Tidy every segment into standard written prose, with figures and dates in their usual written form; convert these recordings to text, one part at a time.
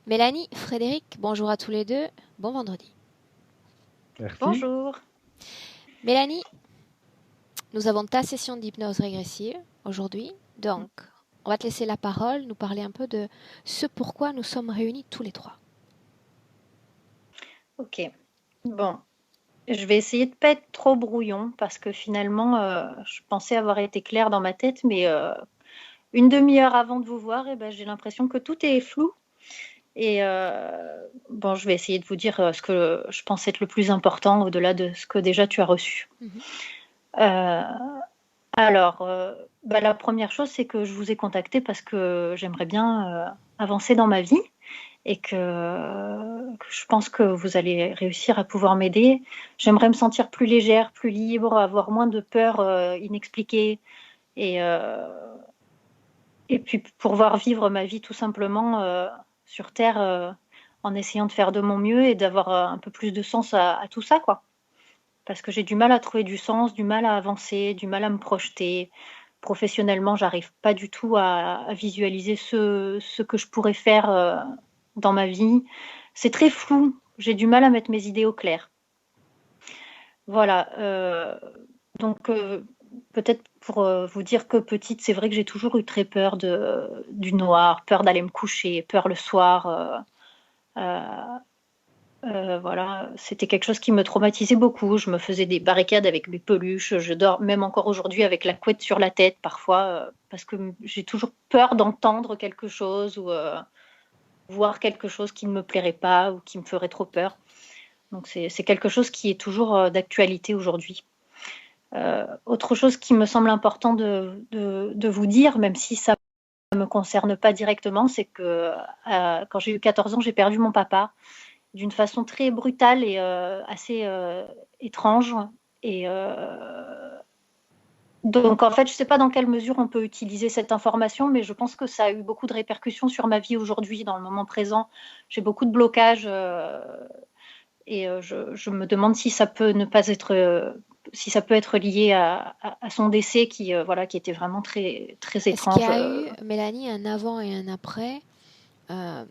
Mélanie, Frédéric, bonjour à tous les deux. Bon vendredi. Merci. Bonjour. Mélanie, nous avons ta session d'hypnose régressive aujourd'hui. Donc, on va te laisser la parole, nous parler un peu de ce pourquoi nous sommes réunis tous les trois. Ok. Bon, je vais essayer de pas être trop brouillon parce que finalement, je pensais avoir été claire dans ma tête, mais une demi-heure avant de vous voir, eh ben, j'ai l'impression que tout est flou. Et bon, je vais essayer de vous dire ce que je pense être le plus important au-delà de ce que déjà tu as reçu. Mhm. Euh, alors, la première chose, c'est que je vous ai contacté parce que j'aimerais bien avancer dans ma vie et que je pense que vous allez réussir à pouvoir m'aider. J'aimerais me sentir plus légère, plus libre, avoir moins de peur inexpliquée et, euh, et puis pouvoir vivre ma vie tout simplement sur Terre en essayant de faire de mon mieux et d'avoir un peu plus de sens à tout ça, quoi. Parce que j'ai du mal à trouver du sens, du mal à avancer, du mal à me projeter. Professionnellement, j'arrive pas du tout à visualiser ce que je pourrais faire dans ma vie. C'est très flou. J'ai du mal à mettre mes idées au clair. Voilà. Donc, peut-être pour vous dire que petite, c'est vrai que j'ai toujours eu très peur du noir, peur d'aller me coucher, peur le soir. Euh, voilà, c'était quelque chose qui me traumatisait beaucoup. Je me faisais des barricades avec mes peluches. Je dors même encore aujourd'hui avec la couette sur la tête parfois parce que j'ai toujours peur d'entendre quelque chose ou voir quelque chose qui ne me plairait pas ou qui me ferait trop peur. Donc c'est quelque chose qui est toujours d'actualité aujourd'hui. Autre chose qui me semble important de vous dire, même si ça ne me concerne pas directement, c'est que quand j'ai eu 14 ans, j'ai perdu mon papa d'une façon très brutale et assez étrange. Et donc, en fait, je ne sais pas dans quelle mesure on peut utiliser cette information, mais je pense que ça a eu beaucoup de répercussions sur ma vie aujourd'hui, dans le moment présent. J'ai beaucoup de blocages et je me demande si ça peut ne pas être, si ça peut être lié à son décès voilà, qui était vraiment très, très Est-ce qu'il y étrange. a eu, Mélanie, un avant et un après, euh,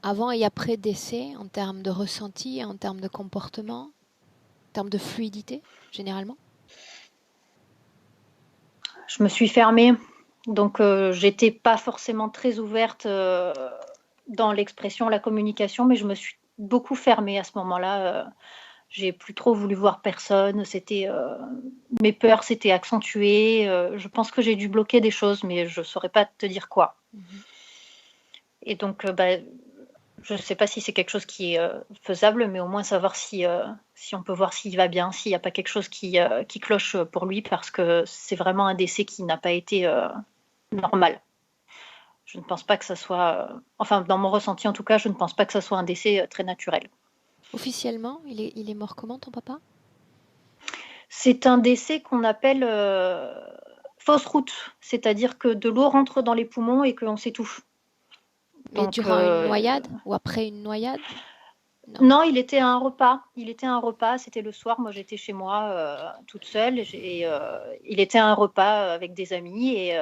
avant et après décès, en termes de ressenti, en termes de comportement, en termes de fluidité, généralement? Je me suis fermée, donc j'étais pas forcément très ouverte dans l'expression, la communication, mais je me suis beaucoup fermée à ce moment-là. J'ai plus trop voulu voir personne. Mes peurs s'étaient accentuées. Je pense que j'ai dû bloquer des choses, mais je saurais pas te dire quoi. Mhm. Et donc, je ne sais pas si c'est quelque chose qui est faisable, mais au moins savoir si on peut voir s'il va bien, s'il n'y a pas quelque chose qui cloche pour lui, parce que c'est vraiment un décès qui n'a pas été normal. Je ne pense pas que ça soit, enfin dans mon ressenti en tout cas, je ne pense pas que ça soit un décès très naturel. Officiellement, il est mort comment, ton papa? C'est un décès qu'on appelle fausse route, c'est-à-dire que de l'eau rentre dans les poumons et qu'on s'étouffe. Mais Donc durant une noyade ou après une noyade? Non. non, il était à un repas. Il était à un repas. C'était le soir. Moi, j'étais chez moi toute seule. Il était à un repas avec des amis. Et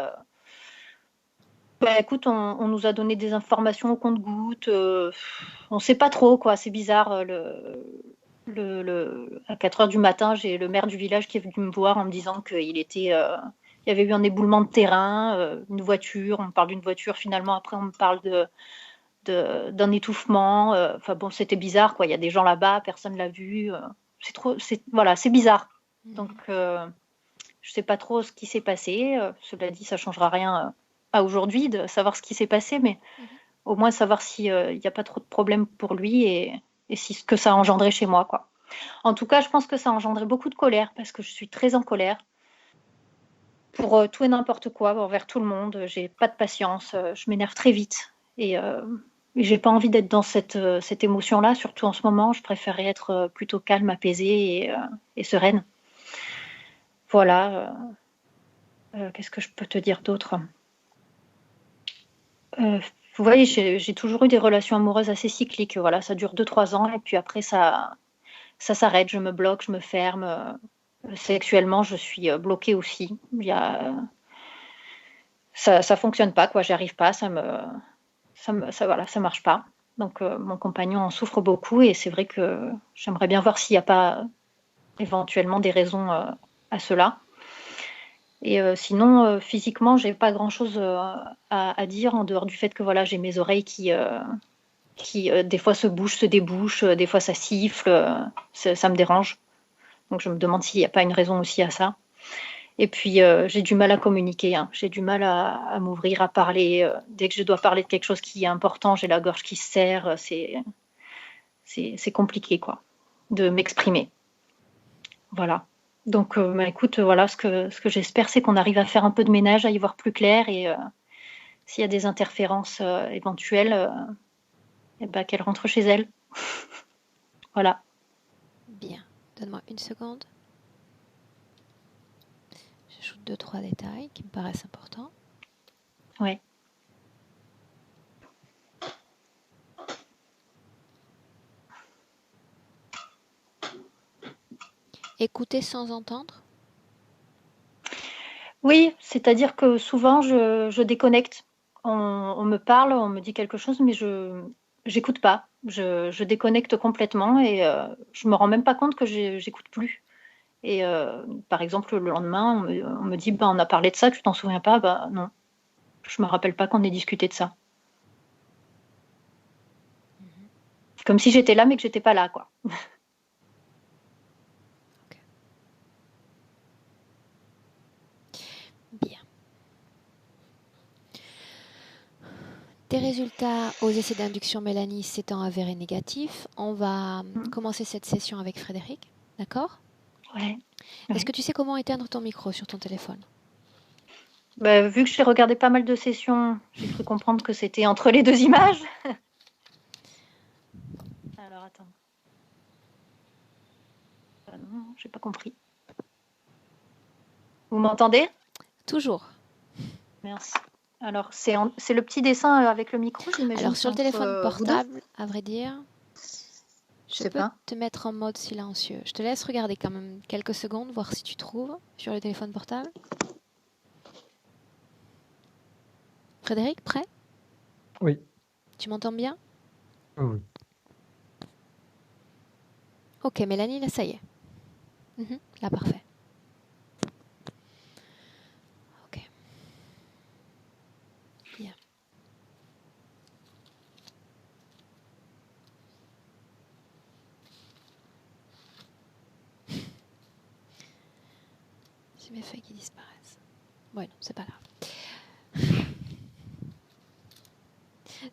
écoute, on nous a donné des informations au compte-gouttes. On ne sait pas trop, quoi. C'est bizarre. À 4 heures du matin, j'ai le maire du village qui est venu me voir en me disant il y avait eu un éboulement de terrain, une voiture. On me parle d'une voiture. Finalement, après, on me parle d'un étouffement. Enfin bon, c'était bizarre, quoi. Il y a des gens là-bas, personne l'a vu. Voilà, c'est bizarre. Donc, Mhm. je sais pas trop ce qui s'est passé. Cela dit, ça changera rien à aujourd'hui de savoir ce qui s'est passé, mais Mhm. au moins savoir s'il n'y a pas trop de problèmes pour lui et si ce que ça a engendré chez moi, quoi. En tout cas, je pense que ça a engendré beaucoup de colère parce que je suis très en colère pour tout et n'importe quoi envers tout le monde. J'ai pas de patience, je m'énerve très vite et j'ai pas envie d'être dans cette émotion-là, surtout en ce moment. Je préférerais être plutôt calme, apaisée et sereine. Voilà. Qu'est-ce que je peux te dire d'autre? Vous voyez, j'ai toujours eu des relations amoureuses assez cycliques. Voilà, ça dure 2-3 ans et puis après ça s'arrête. Je me bloque, je me ferme. Sexuellement, je suis bloquée aussi. Ça fonctionne pas, quoi. J'y arrive pas. voilà, ça marche pas. Donc mon compagnon en souffre beaucoup et c'est vrai que j'aimerais bien voir s'il n'y a pas éventuellement des raisons à cela. Et sinon, physiquement, j'ai pas grand-chose à dire en dehors du fait que voilà, j'ai mes oreilles qui des fois se bougent, se débouchent, des fois ça siffle, ça me dérange. Donc je me demande s'il n'y a pas une raison aussi à ça. Et puis j'ai du mal à communiquer, hein. J'ai du mal à m'ouvrir, à parler. Dès que je dois parler de quelque chose qui est important, j'ai la gorge qui se serre. C'est compliqué quoi, de m'exprimer. Voilà. Donc écoute, voilà, ce que j'espère, c'est qu'on arrive à faire un peu de ménage, à y voir plus clair et s'il y a des interférences éventuelles, eh ben, qu'elle rentre chez elle. Voilà. Bien. Donne-moi une seconde. J'ajoute 2-3 détails qui me paraissent importants. Ouais. Écouter sans entendre? Oui, c'est-à-dire que souvent je déconnecte. On me parle, on me dit quelque chose, mais je j'écoute pas. Je déconnecte complètement et je me rends même pas compte que j'écoute plus. Et par exemple, le lendemain, on me dit, ben, on a parlé de ça, tu t'en souviens pas? Bah non, je me rappelle pas qu'on ait discuté de ça. Comme si j'étais là, mais que j'étais pas là, quoi. Bien. Tes résultats aux essais d'induction Mélanie s'étant avérés négatifs, on va commencer cette session avec Frédéric, d'accord? Ouais. Est-ce que tu sais comment éteindre ton micro sur ton téléphone? Bah, vu que j'ai regardé pas mal de sessions, j'ai cru comprendre que c'était entre les deux images. Alors attends. Ah non, j'ai pas compris. Vous m'entendez? Toujours. Merci. Alors, c'est le petit dessin avec le micro, j'imagine. Alors, sur le téléphone vous deux portable, à vrai dire, Je je sais peux pas. te mettre en mode silencieux. Je te laisse regarder quand même quelques secondes, voir si tu trouves sur le téléphone portable. Frédéric, prêt? Oui. Tu m'entends bien? Oui. Ok, Mélanie, là, ça y est. Là, parfait. Ok. Bien. J'ai mes feuilles qui disparaissent. Ouais, non, c'est pas grave.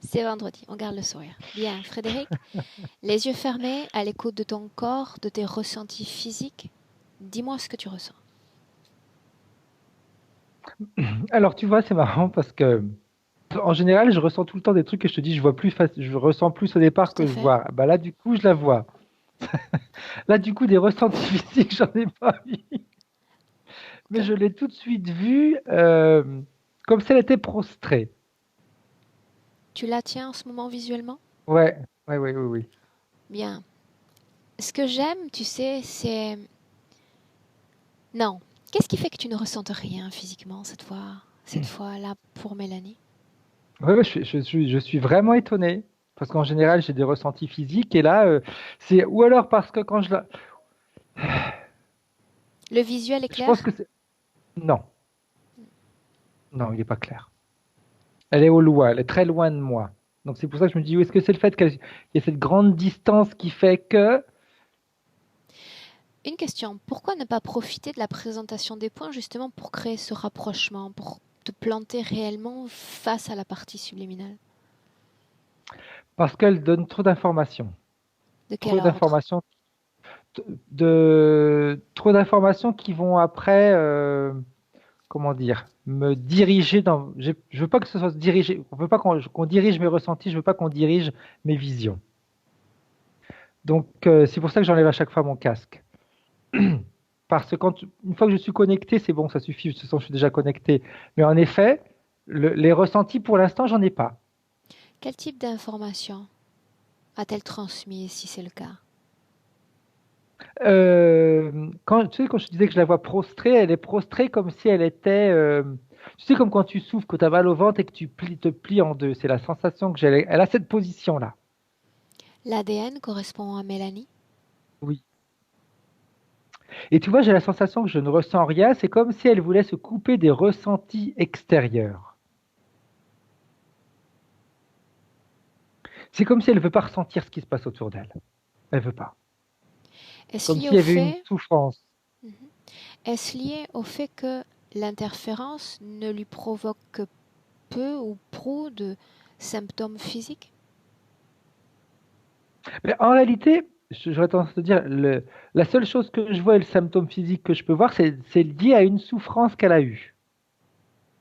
C'est vendredi, on garde le sourire. Bien, Frédéric, les yeux fermés, à l'écoute de ton corps, de tes ressentis physiques, dis-moi ce que tu ressens. Alors, tu vois, c'est marrant parce que, en général, je ressens tout le temps des trucs que je te dis, je ressens plus au départ Tout à que je fait. vois. Bah là, du coup, je la vois. Là, du coup, des ressentis physiques, j'en ai pas vu. Mais Ok. je l'ai tout de suite vue comme si elle était prostrée. Tu la tiens en ce moment visuellement? Ouais, ouais, ouais, oui, oui. Bien. Ce que j'aime, tu sais, c'est... Non. Qu'est-ce qui fait que tu ne ressentes rien physiquement cette fois-là pour Mélanie? Ouais, ouais, je suis vraiment étonné. Parce qu'en général, j'ai des ressentis physiques. Et là, c'est. Ou alors parce que quand je la. Le visuel est Je pense clair? que c'est. Non, non, il n'est pas clair. Elle est au loin, elle est très loin de moi. Donc c'est pour ça que je me dis, est-ce que c'est le fait qu'il y ait cette grande distance qui fait que. Une question. Pourquoi ne pas profiter de la présentation des points justement pour créer ce rapprochement, pour te planter réellement face à la partie subliminale? Parce qu'elle donne trop d'informations. De quel Trop ordre? d'informations. Trop d'informations qui vont après. Comment dire, me diriger dans. Je veux pas que ce soit dirigé. On veut pas qu'on dirige mes ressentis. Je veux pas qu'on dirige mes visions. Donc c'est pour ça que j'enlève à chaque fois mon casque. Parce que une fois que je suis connecté, c'est bon, ça suffit. De toute façon, je suis déjà connecté. Mais en effet, les ressentis pour l'instant, j'en ai pas. Quel type d'information a-t-elle transmis si c'est le cas? Quand tu sais, quand je disais que je la vois prostrée, elle est prostrée comme si elle était. Tu sais, comme quand tu souffres, que tu as mal au ventre et que te plies en deux. C'est la sensation que j'ai. Elle a cette position-là. L'ADN correspond à Mélanie. Oui. Et tu vois, j'ai la sensation que je ne ressens rien. C'est comme si elle voulait se couper des ressentis extérieurs. C'est comme si elle ne veut pas ressentir ce qui se passe autour d'elle. Elle veut pas. Est-ce Comme lié s'il au y avait une fait, souffrance. Mhm. Est-ce lié au fait que l'interférence ne lui provoque que peu ou prou de symptômes physiques? Mais en réalité, j'aurais tendance à te dire, la seule chose que je vois et le symptôme physique que je peux voir, c'est lié à une souffrance qu'elle a eue,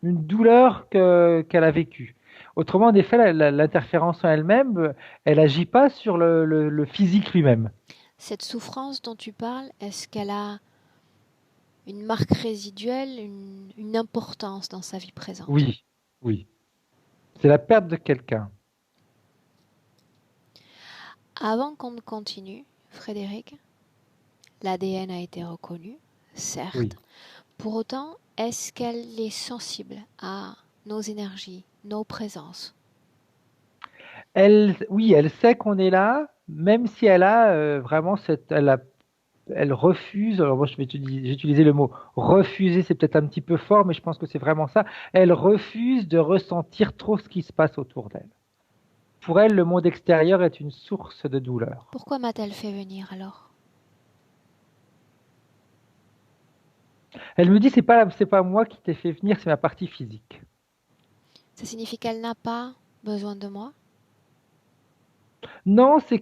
une douleur qu'elle a vécue. Autrement, en effet, l'interférence en elle-même, elle agit pas sur le physique lui-même. Cette souffrance dont tu parles, est-ce qu'elle a une marque résiduelle, une importance dans sa vie présente? Oui, oui. C'est la perte de quelqu'un. Avant qu'on ne continue, Frédéric, l'ADN a été reconnu, certes. Oui. Pour autant, est-ce qu'elle est sensible à nos énergies, nos présences? Oui, elle sait qu'on est là, même si elle a vraiment elle refuse. Alors moi, j'ai utilisé le mot refuser, c'est peut-être un petit peu fort, mais je pense que c'est vraiment ça. Elle refuse de ressentir trop ce qui se passe autour d'elle. Pour elle, le monde extérieur est une source de douleur. Pourquoi m'a-t-elle fait venir alors? Elle me dit, c'est pas moi qui t'ai fait venir, c'est ma partie physique. Ça signifie qu'elle n'a pas besoin de moi? Non, c'est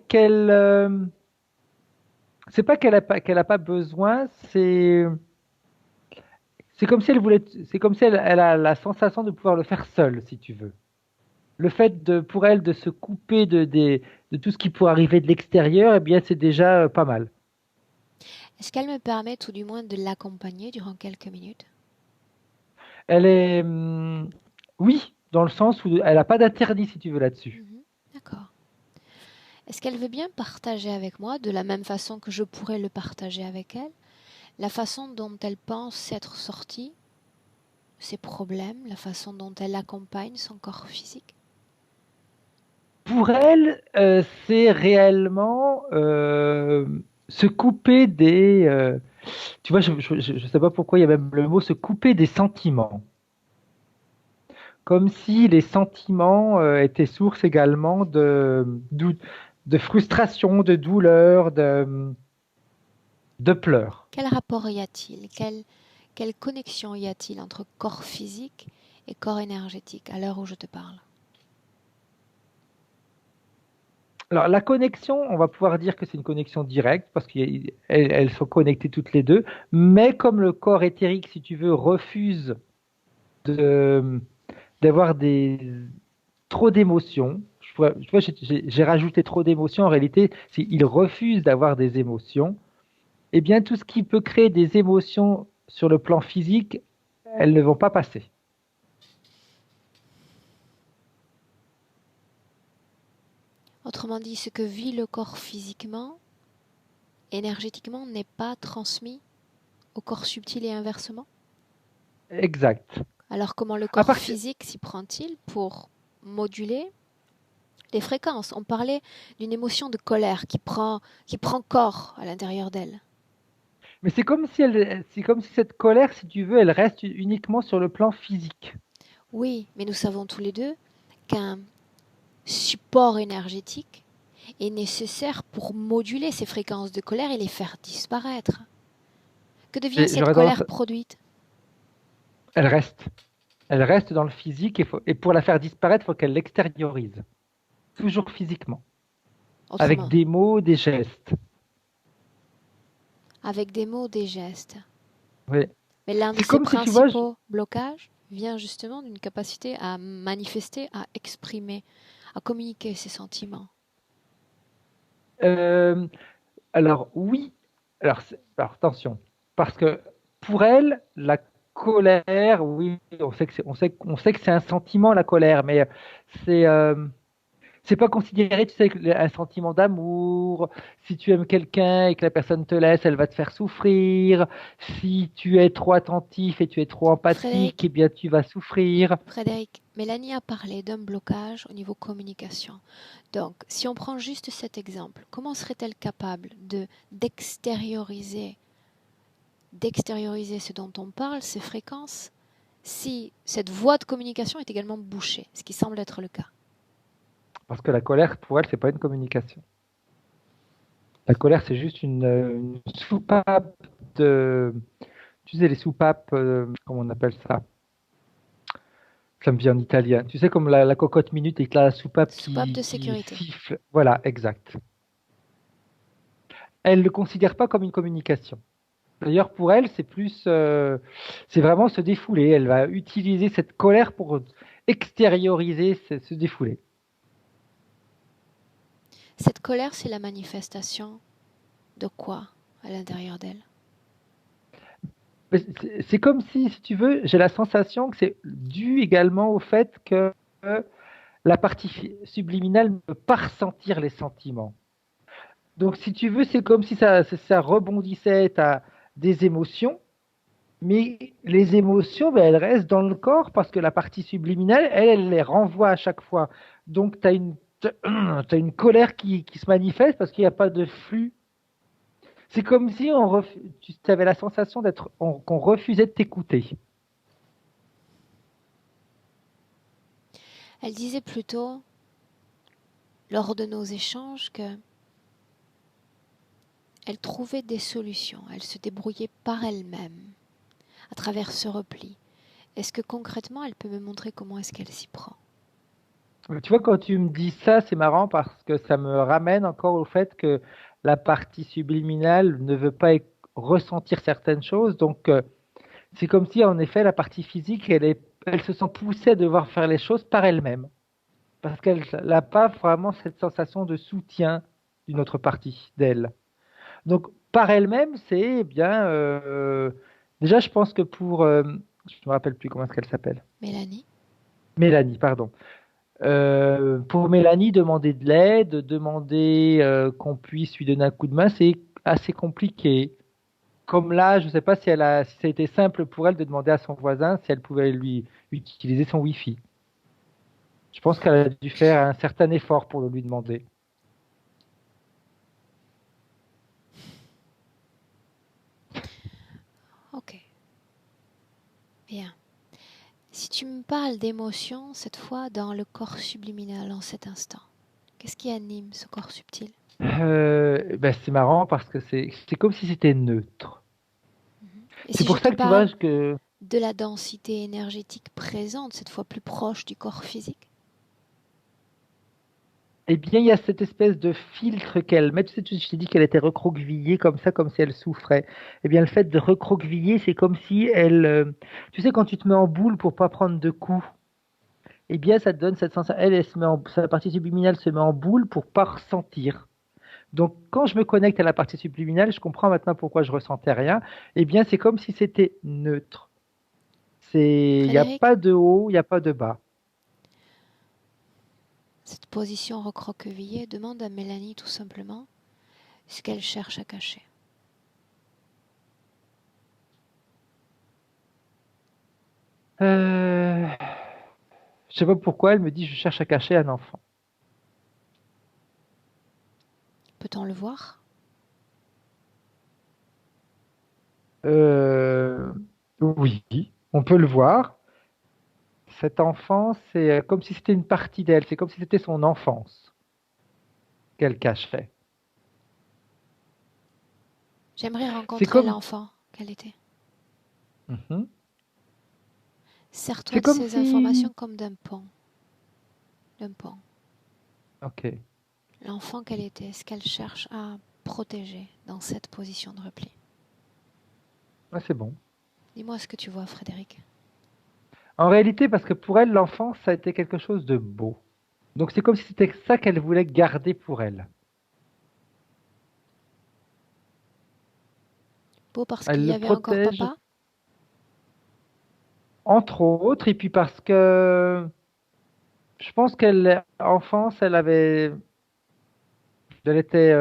pas qu'elle a pas besoin, c'est comme si elle voulait, c'est comme si elle a la sensation de pouvoir le faire seule, si tu veux. Le fait pour elle de se couper de tout ce qui pourrait arriver de l'extérieur, eh bien, c'est déjà pas mal. Est-ce qu'elle me permet tout du moins de l'accompagner durant quelques minutes? Elle est, oui, dans le sens où elle n'a pas d'interdit, si tu veux, là-dessus. Mhm. D'accord. Est-ce qu'elle veut bien partager avec moi, de la même façon que je pourrais le partager avec elle, la façon dont elle pense s'être sortie, ses problèmes, la façon dont elle accompagne son corps physique? Pour elle, c'est réellement se couper tu vois, je sais pas pourquoi il y a même le mot se couper des sentiments. Comme si les sentiments étaient source également de frustration, de douleur, de pleurs. Quel rapport y a-t-il? Quelle connexion y a-t-il entre corps physique et corps énergétique à l'heure où je te parle? Alors, la connexion, on va pouvoir dire que c'est une connexion directe parce qu'elles sont connectées toutes les deux, mais comme le corps éthérique, si tu veux, refuse de, d'avoir trop d'émotions, tu vois, j'ai rajouté trop d'émotions, en réalité, il refuse d'avoir des émotions, eh bien, tout ce qui peut créer des émotions sur le plan physique, elles ne vont pas passer. Autrement dit, ce que vit le corps physiquement, énergétiquement, n'est pas transmis au corps subtil et inversement? Exact. Alors comment le À corps partir, physique s'y prend-il pour moduler les fréquences? On parlait d'une émotion de colère qui prend corps à l'intérieur d'elle. mais c'est comme si cette colère, si tu veux, elle reste uniquement sur le plan physique. Oui, mais nous savons tous les deux qu'un support énergétique est nécessaire pour moduler ces fréquences de colère et les faire disparaître. Que devient cette J'aurais tendance, colère produite? elle reste. Elle reste dans le physique et pour la faire disparaître, il faut qu'elle l'extériorise. Toujours physiquement. Avec Autrement, des mots, des gestes. avec des mots, des gestes. Oui. Mais l'un de C'est ces comme si tu vois, principaux blocages vient justement d'une capacité à manifester, à exprimer, à communiquer ses sentiments. euh, alors oui, alors attention, parce que pour elle, la colère, oui, on sait que c'est un sentiment, la colère, mais c'est C'est pas considéré, tu sais, un sentiment d'amour. Si tu aimes quelqu'un et que la personne te laisse, elle va te faire souffrir. Si tu es trop attentif et tu es trop empathique, eh Frédéric, bien, tu vas souffrir. Frédéric, Mélanie a parlé d'un blocage au niveau communication. Donc, si on prend juste cet exemple, comment serait-elle capable d'extérioriser ce dont on parle, ces fréquences, si cette voie de communication est également bouchée, ce qui semble être le cas? Parce que la colère, pour elle, c'est pas une communication. La colère, c'est juste une soupape de, tu sais, les soupapes, comment on appelle ça? Ça me vient en italien. Tu sais, comme la cocotte minute et que la soupape Soupape de qui sécurité. siffle. Voilà, exact. Elle ne le considère pas comme une communication. D'ailleurs, pour elle, c'est vraiment se défouler. Elle va utiliser cette colère pour extérioriser se défouler. Cette colère, c'est la manifestation de quoi à l'intérieur d'elle? Mais c'est comme si tu veux, j'ai la sensation que c'est dû également au fait que la partie subliminale ne peut pas ressentir les sentiments. Donc, si tu veux, c'est comme si ça rebondissait à des émotions, mais les émotions, ben, elles restent dans le corps parce que la partie subliminale, elle les renvoie à chaque fois. Donc, t'as une colère qui se manifeste parce qu'il n'y a pas de flux. C'est comme si tu avais la sensation qu'on refusait de t'écouter. Elle disait plutôt, lors de nos échanges, que elle trouvait des solutions, elle se débrouillait par elle-même à travers ce repli. Est-ce que concrètement, elle peut me montrer comment est-ce qu'elle s'y prend? Tu vois, quand tu me dis ça, c'est marrant parce que ça me ramène encore au fait que la partie subliminale ne veut pas ressentir certaines choses. Donc, c'est comme si, en effet, la partie physique, elle se sent poussée à devoir faire les choses par elle-même. Parce qu'elle n'a pas vraiment cette sensation de soutien d'une autre partie d'elle. Donc, par elle-même, c'est eh bien. Déjà, je pense que je ne me rappelle plus comment est-ce qu'elle s'appelle. Mélanie? Mélanie, pardon. Pour Mélanie, demander de l'aide, demander qu'on puisse lui donner un coup de main, c'est assez compliqué. Comme là, je ne sais pas si ça a été simple pour elle de demander à son voisin si elle pouvait lui utiliser son Wi-Fi. Je pense qu'elle a dû faire un certain effort pour le lui demander. Ok, bien. Si tu me parles d'émotion, cette fois dans le corps subliminal en cet instant, qu'est-ce qui anime ce corps subtil? Ben, c'est marrant parce que c'est comme si c'était neutre. Et C'est si je pour te ça que tu vois parle que de la densité énergétique présente, cette fois plus proche du corps physique? eh bien, il y a cette espèce de filtre qu'elle met. Tu sais, je t'ai dit qu'elle était recroquevillée comme ça, comme si elle souffrait. Eh bien, le fait de recroqueviller, c'est comme si tu sais, quand tu te mets en boule pour pas prendre de coups, eh bien, ça te donne cette sensation. Sa partie subliminale se met en boule pour pas ressentir. Donc, quand je me connecte à la partie subliminale, je comprends maintenant pourquoi je ressentais rien. Eh bien, c'est comme si c'était neutre. Il n'y a Frédéric, pas de haut, il n'y a pas de bas. cette position recroquevillée demande à Mélanie tout simplement ce qu'elle cherche à cacher. Euh, je sais pas pourquoi elle me dit je cherche à cacher un enfant. Peut-on le voir? Euh, oui, on peut le voir. Cet enfant, c'est comme si c'était une partie d'elle, c'est comme si c'était son enfance qu'elle cachait. J'aimerais C'est rencontrer comme, l'enfant qu'elle était. Mhm. Sers-toi C'est de comme ces informations si, comme d'un pont. D'un pont. ok, L'enfant qu'elle était, ce qu'elle cherche à protéger dans cette position de repli. ouais, c'est bon. Dis-moi ce que tu vois, Frédéric. En réalité, parce que pour elle, l'enfance, ça a été quelque chose de beau. Donc c'est comme si c'était ça qu'elle voulait garder pour elle. Beau parce qu'il Elle y le avait encore protège, papa? entre autres, et puis parce que je pense qu'elle, enfance, elle était,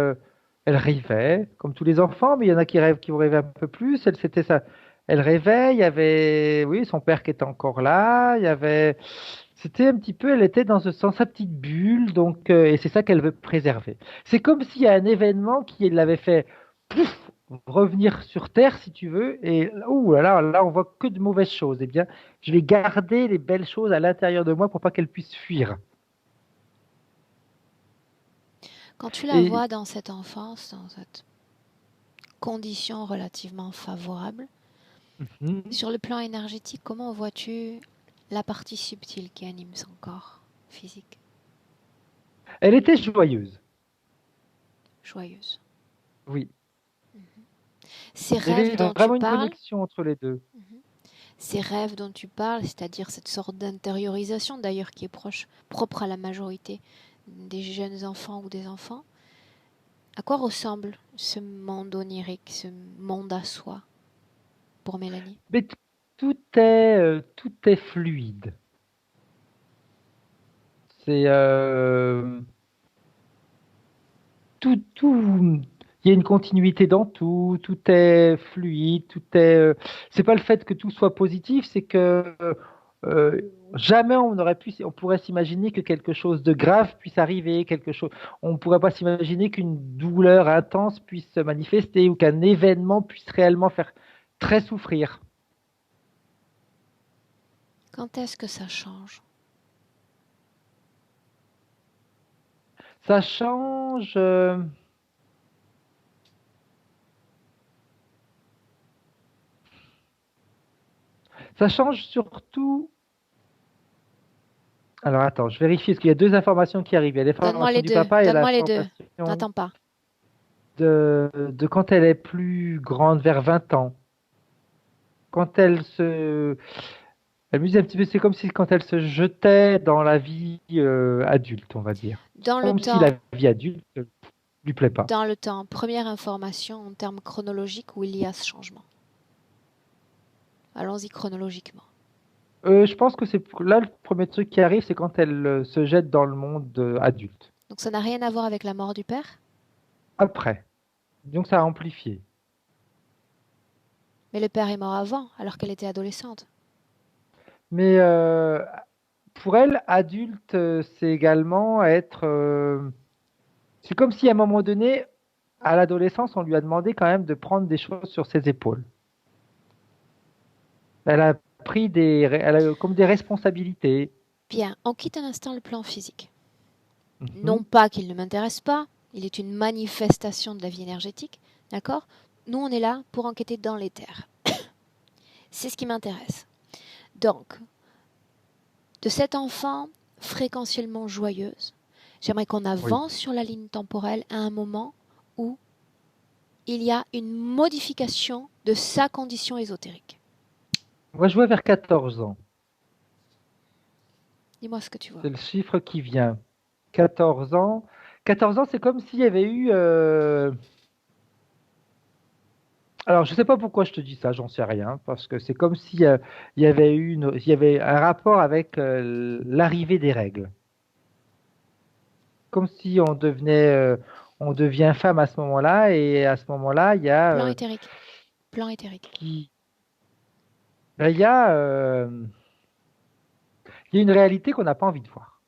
elle rêvait, comme tous les enfants, mais il y en a qui rêvent, qui vont rêver un peu plus. Elle, c'était ça. Elle rêvait, il y avait, oui, son père qui était encore là, il y avait, c'était un petit peu, elle était dans sa petite bulle, donc, et c'est ça qu'elle veut préserver. C'est comme s'il y a un événement qui l'avait fait, pouf, revenir sur Terre, si tu veux, et, ouh là, on voit que de mauvaises choses. Eh bien, je vais garder les belles choses à l'intérieur de moi pour pas qu'elle puisse fuir. Quand tu la Et, vois dans cette enfance, dans cette condition relativement favorable, mhm. sur le plan énergétique, comment vois-tu la partie subtile qui anime son corps physique? Elle était joyeuse, Joyeuse. oui. Ces Il y rêves avait dont tu vraiment une parles, connexion entre les deux. ces rêves dont tu parles, c'est-à-dire cette sorte d'intériorisation d'ailleurs qui est propre à la majorité des jeunes enfants ou des enfants, à quoi ressemble ce monde onirique, ce monde à soi pour Mélanie? Mais tout est fluide. C'est tout. Il y a une continuité dans tout. Tout est fluide. C'est pas le fait que tout soit positif, c'est que euh, jamais on pourrait s'imaginer que quelque chose de grave puisse arriver, on ne pourrait pas s'imaginer qu'une douleur intense puisse se manifester ou qu'un événement puisse réellement faire très souffrir. Quand est-ce que ça change? Ça change. Ça change surtout. Alors attends, je vérifie parce qu'il y a deux informations qui arrivent. Il y a Donne-moi l'information les du deux. papa et Donne-moi les deux. l'information N'attends pas. de quand elle est plus grande, vers 20 ans. Quand elle me disait un petit peu, c'est comme si quand elle se jetait dans la vie adulte, on va dire. Dans le Comme si la temps, vie adulte lui plaît pas. dans le temps, première information en termes chronologiques où il y a ce changement. Allons-y chronologiquement. Je pense que c'est là le premier truc qui arrive, c'est quand elle se jette dans le monde adulte. Donc ça n'a rien à voir avec la mort du père, Après, donc ça a amplifié. mais le père est mort avant, alors qu'elle était adolescente. Mais pour elle, adulte, c'est également être. C'est comme si à un moment donné, à l'adolescence, on lui a demandé quand même de prendre des choses sur ses épaules. Elle a elle a comme des responsabilités. Bien, on quitte un instant le plan physique. Non Mhm. pas qu'il ne m'intéresse pas, il est une manifestation de la vie énergétique, d'accord? Nous, on est là pour enquêter dans l'éther. C'est ce qui m'intéresse. Donc, de cette enfant fréquentiellement joyeuse, j'aimerais qu'on Oui. avance sur la ligne temporelle à un moment où il y a une modification de sa condition ésotérique. Moi, je vois vers 14 ans. Dis-moi ce que tu vois. C'est le chiffre qui vient. 14 ans. 14 ans, c'est comme s'il y avait eu. Alors, je ne sais pas pourquoi je te dis ça, j'en sais rien, parce que c'est comme s'il il y avait il y avait un rapport avec l'arrivée des règles. Comme si on devient femme à ce moment-là, et à ce moment-là, Plan éthérique. Plan éthérique. qui, ben, il y a une réalité qu'on n'a pas envie de voir.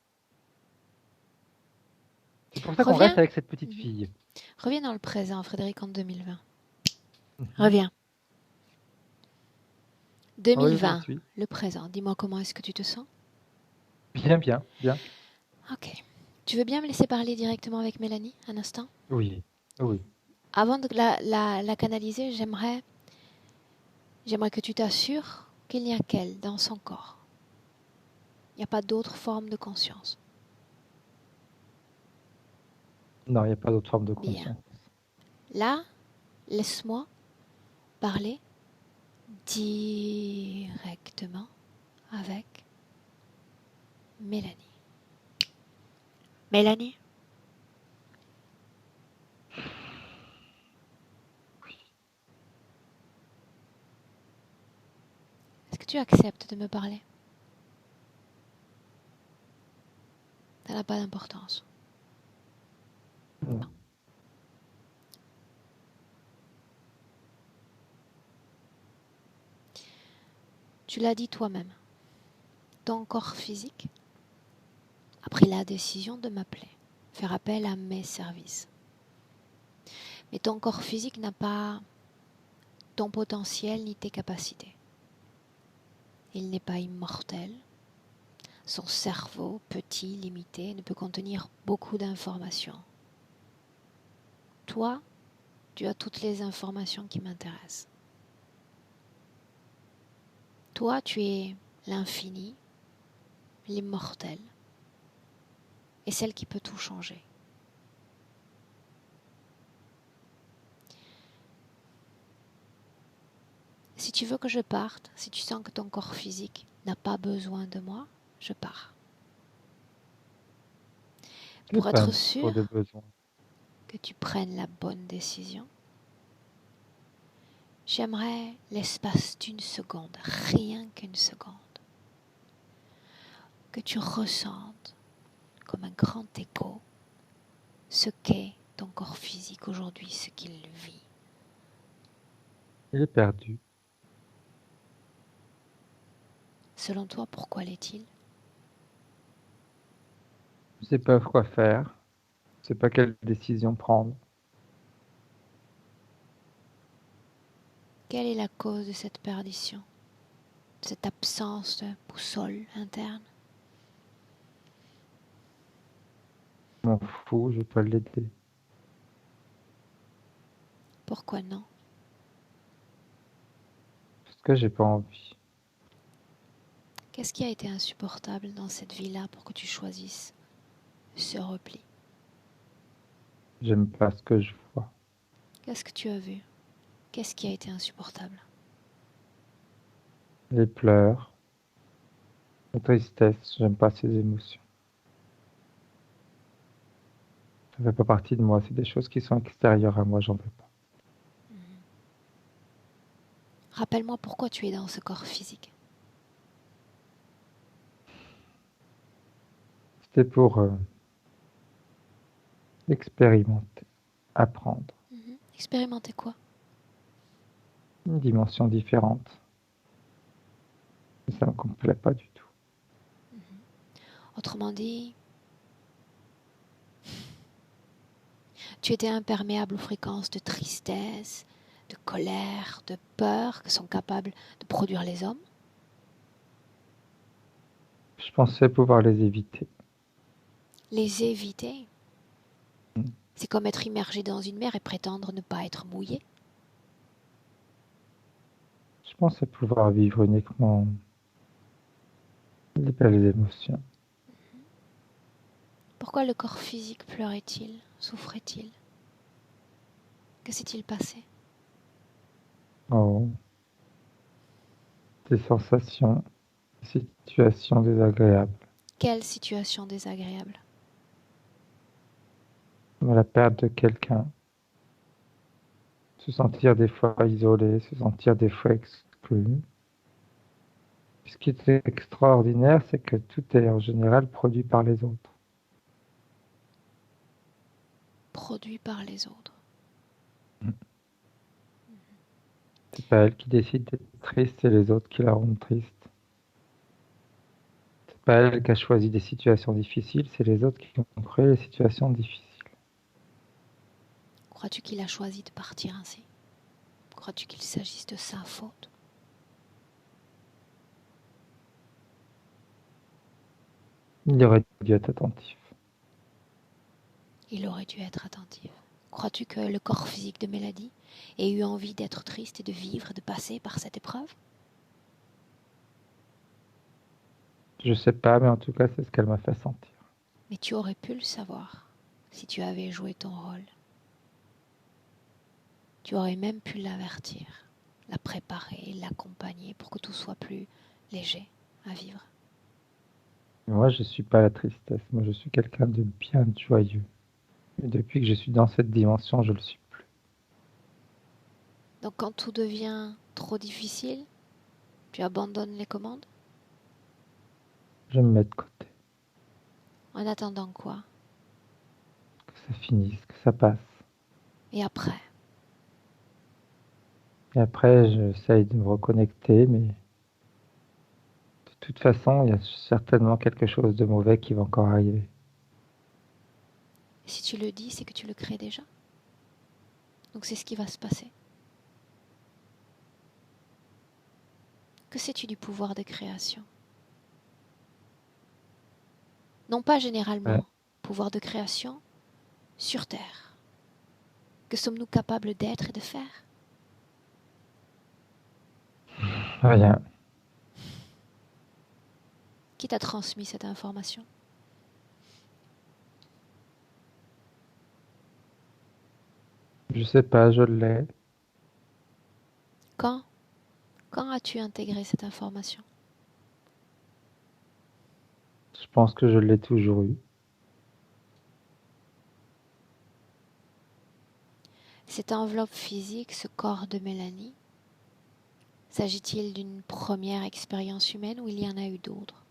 C'est pour ça qu'on reste Reviens. avec cette petite Mhm. fille. Reviens dans le présent, Frédéric, en 2020. Mhm. Reviens. Oui, j'y 2020, suis. le présent. Dis-moi comment est-ce que tu te sens? Bien, bien, bien. Ok. Tu veux bien me laisser parler directement avec Mélanie un instant? Oui, oui. Avant de la canaliser, j'aimerais que tu t'assures qu'il n'y a qu'elle dans son corps. Il n'y a pas d'autre forme de conscience. Non, il n'y a pas d'autre forme de Bien. conscience. Là, laisse-moi parler directement avec Mélanie. Mélanie, est-ce que tu acceptes de me parler? n'a pas d'importance. Non. Tu l'as dit toi-même. Ton corps physique a pris la décision de m'appeler, faire appel à mes services. Mais ton corps physique n'a pas ton potentiel ni tes capacités. Il n'est pas immortel. Son cerveau, petit, limité, ne peut contenir beaucoup d'informations. Toi, tu as toutes les informations qui m'intéressent. Toi, tu es l'infini, l'immortel, et celle qui peut tout changer. Si tu veux que je parte, si tu sens que ton corps physique n'a pas besoin de moi, je pars. J'ai Pour pas être trop sûr de besoin. que tu prennes la bonne décision, j'aimerais l'espace d'une seconde, rien qu'une seconde, que tu ressentes comme un grand écho ce qu'est ton corps physique aujourd'hui, ce qu'il vit. Il est perdu. Selon toi, pourquoi l'est-il? Je sais pas quoi faire. Je sais pas quelle décision prendre. Quelle est la cause de cette perdition, de cette absence de boussole interne? Je m'en fous, je vais pas l'aider. Pourquoi non? Parce que j'ai pas envie. Qu'est-ce qui a été insupportable dans cette vie-là pour que tu choisisses ce repli? J'aime pas ce que je vois. Qu'est-ce que tu as vu? Qu'est-ce qui a été insupportable? Les pleurs, la tristesse, j'aime pas ces émotions. Ça fait pas partie de moi, c'est des choses qui sont extérieures à moi, j'en veux pas. Rappelle-moi pourquoi tu es dans ce corps physique. C'était pour expérimenter, apprendre, Expérimenter quoi? une dimension différente. Et ça me plaît pas du tout. Autrement dit, tu étais imperméable aux fréquences de tristesse, de colère, de peur que sont capables de produire les hommes. Je pensais pouvoir les éviter. Les éviter, c'est comme être immergé dans une mer et prétendre ne pas être mouillé. Je pensais pouvoir vivre uniquement les belles émotions. Pourquoi le corps physique pleurait-il, souffrait-il? Que s'est-il passé? Oh, des sensations, des situations désagréables. Quelle situation désagréable? Comme la perte de quelqu'un, se sentir des fois isolé, se sentir des fois exclu. Ce qui est extraordinaire, c'est que tout est en général produit par les autres. Produit par les autres. C'est pas elle qui décide d'être triste, c'est les autres qui la rendent triste. C'est pas elle qui a choisi des situations difficiles, c'est les autres qui ont créé les situations difficiles. Crois-tu qu'il a choisi de partir ainsi? Crois-tu qu'il s'agisse de sa faute? Il aurait dû être attentif. Il aurait dû être attentif. Crois-tu que le corps physique de Mélodie ait eu envie d'être triste et de vivre, de passer par cette épreuve? Je sais pas, mais en tout cas, c'est ce qu'elle m'a fait sentir. Mais tu aurais pu le savoir si tu avais joué ton rôle. Tu aurais même pu l'avertir, la préparer, l'accompagner pour que tout soit plus léger à vivre. Moi, je suis pas la tristesse. Moi, je suis quelqu'un de bien joyeux. Et depuis que je suis dans cette dimension, je le suis plus. Donc quand tout devient trop difficile, tu abandonnes les commandes? Je me mets de côté. En attendant quoi? Que ça finisse, que ça passe. Et après? Et après, j'essaye de me reconnecter, mais de toute façon, il y a certainement quelque chose de mauvais qui va encore arriver. Si tu le dis, c'est que tu le crées déjà. Donc c'est ce qui va se passer. Que sais-tu du pouvoir de création? Non pas Ouais, généralement, pouvoir de création sur Terre. Que sommes-nous capables d'être et de faire? rien. Qui t'a transmis cette information? Je sais pas, je l'ai. Quand? Quand as-tu intégré cette information? Je pense que je l'ai toujours eu. Cette enveloppe physique, ce corps de Mélanie, s'agit-il d'une première expérience humaine ou il y en a eu d'autres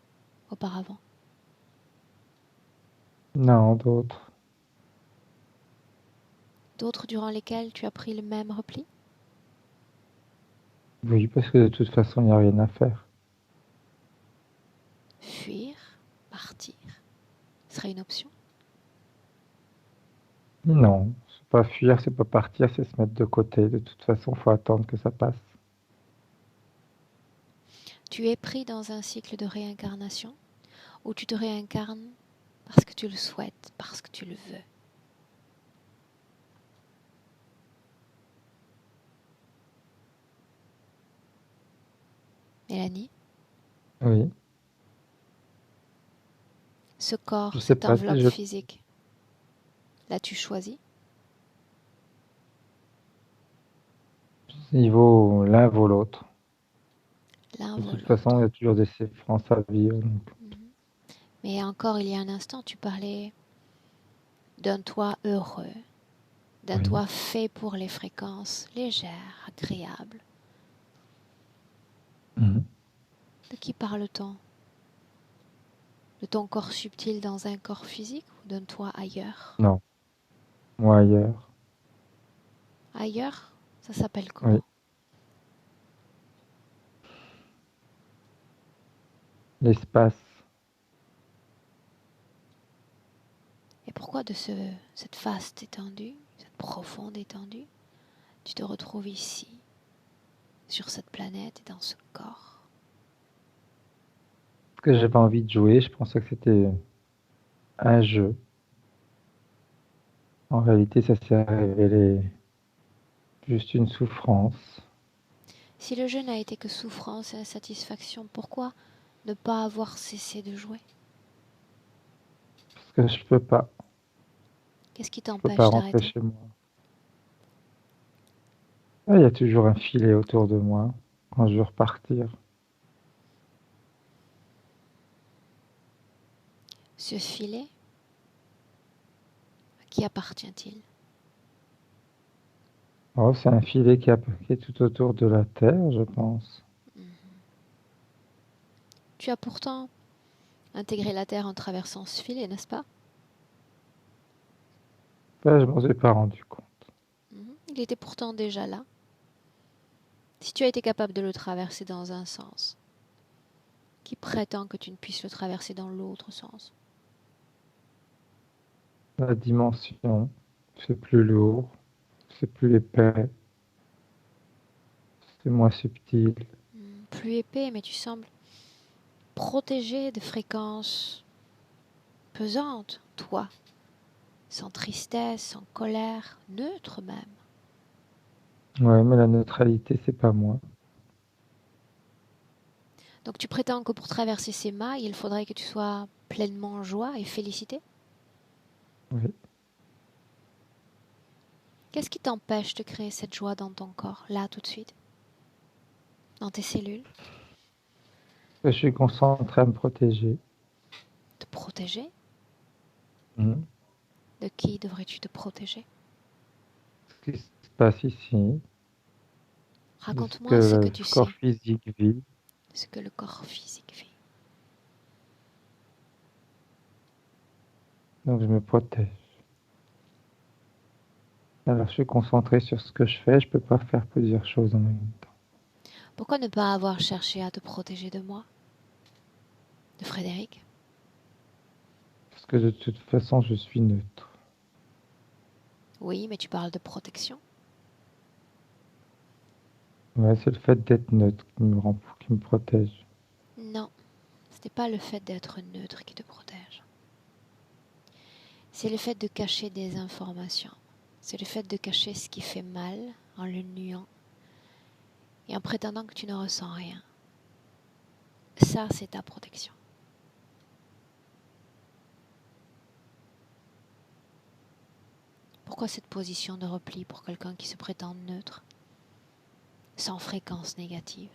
auparavant? Non, d'autres. D'autres durant lesquelles tu as pris le même repli? Oui, parce que de toute façon, il n'y a rien à faire. Fuir, partir, serait une option. Non, c'est pas fuir, c'est pas partir, c'est se mettre de côté. De toute façon, faut attendre que ça passe. Tu es pris dans un cycle de réincarnation où tu te réincarnes parce que tu le souhaites, parce que tu le veux. Mélanie, Oui, ce je corps, sais cette pas si enveloppe je... physique, l'as-tu choisi? Il vaut l'un vaut l'autre. L'un De vaut toute façon, il y l'autre. a toujours des souffrances à vivre. Donc, Mhm. Mais encore il y a un instant, tu parlais d'un toi heureux, d'un oui. toi fait pour les fréquences légères, agréables. Mhm. De qui parle-t-on? De ton corps subtil dans un corps physique ou d'un toi ailleurs? Non, moi ailleurs. Ailleurs, ça s'appelle Oui, comment? l'espace. Et pourquoi de cette vaste étendue, cette profonde étendue, tu te retrouves ici, sur cette planète et dans ce corps? Parce que j'avais envie de jouer, je pensais que c'était un jeu. En réalité, ça s'est révélé juste une souffrance. Si le jeu n'a été que souffrance et insatisfaction, pourquoi ne pas avoir cessé de jouer? Parce que je peux pas. Qu'est-ce qui Je peux pas t'empêche rentrer d'arrêter? chez moi. Ah, il y a toujours un filet autour de moi quand je veux repartir. Ce filet, à qui appartient-il? Oh, c'est un filet qui est tout autour de la terre, je pense. Tu as pourtant intégré la Terre en traversant ce filet, n'est-ce pas? Là, je m'en suis pas rendu compte. Il était pourtant déjà là. Si tu as été capable de le traverser dans un sens, qui prétend que tu ne puisses le traverser dans l'autre sens? La dimension, c'est plus lourd, c'est plus épais, c'est moins subtil. Plus épais, mais tu sembles protégé de fréquences pesantes, toi, sans tristesse, sans colère, neutre même. Ouais, mais la neutralité, c'est pas moi. Donc tu prétends que pour traverser ces mailles, il faudrait que tu sois pleinement en joie et félicité? Oui. Qu'est-ce qui t'empêche de créer cette joie dans ton corps, là tout de suite, dans tes cellules? Je suis concentré à me protéger. Te protéger? Mhm. De qui devrais-tu te protéger? Ce qui se passe ici, de ce que Raconte-moi ce que le tu corps sais, physique vit. ce que le corps physique vit. Donc je me protège. Alors je suis concentré sur ce que je fais, je peux pas faire plusieurs choses en même temps. Pourquoi ne pas avoir cherché à te protéger de moi, de Frédéric? Parce que de toute façon, je suis neutre. Oui, mais tu parles de protection. Ouais, c'est le fait d'être neutre qui me protège. Non, ce n'est pas le fait d'être neutre qui te protège. C'est le fait de cacher des informations. C'est le fait de cacher ce qui fait mal en le nuant et en prétendant que tu ne ressens rien. Ça, c'est ta protection. Pourquoi cette position de repli pour quelqu'un qui se prétend neutre, sans fréquence négative?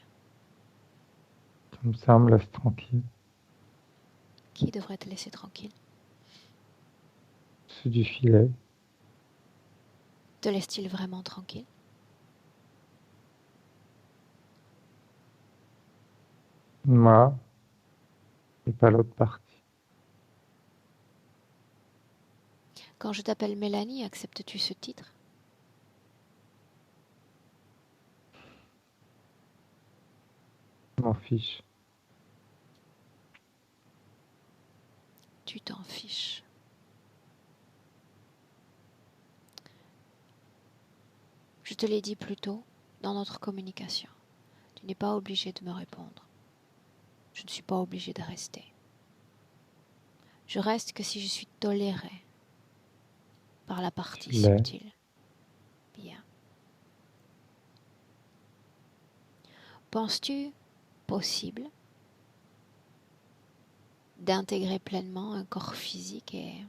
Comme ça, me laisse tranquille. Qui devrait te laisser tranquille? C'est du filet. Te laisse-t-il vraiment tranquille? Moi, et pas l'autre partie. Quand je t'appelle Mélanie, acceptes-tu ce titre? Je m'en fiche. Tu t'en fiches. Je te l'ai dit plus tôt dans notre communication. Tu n'es pas obligé de me répondre. Je ne suis pas obligé de rester. Je reste que si je suis tolérée par la partie Tu l'es. subtile. Bien. Penses-tu possible d'intégrer pleinement un corps physique et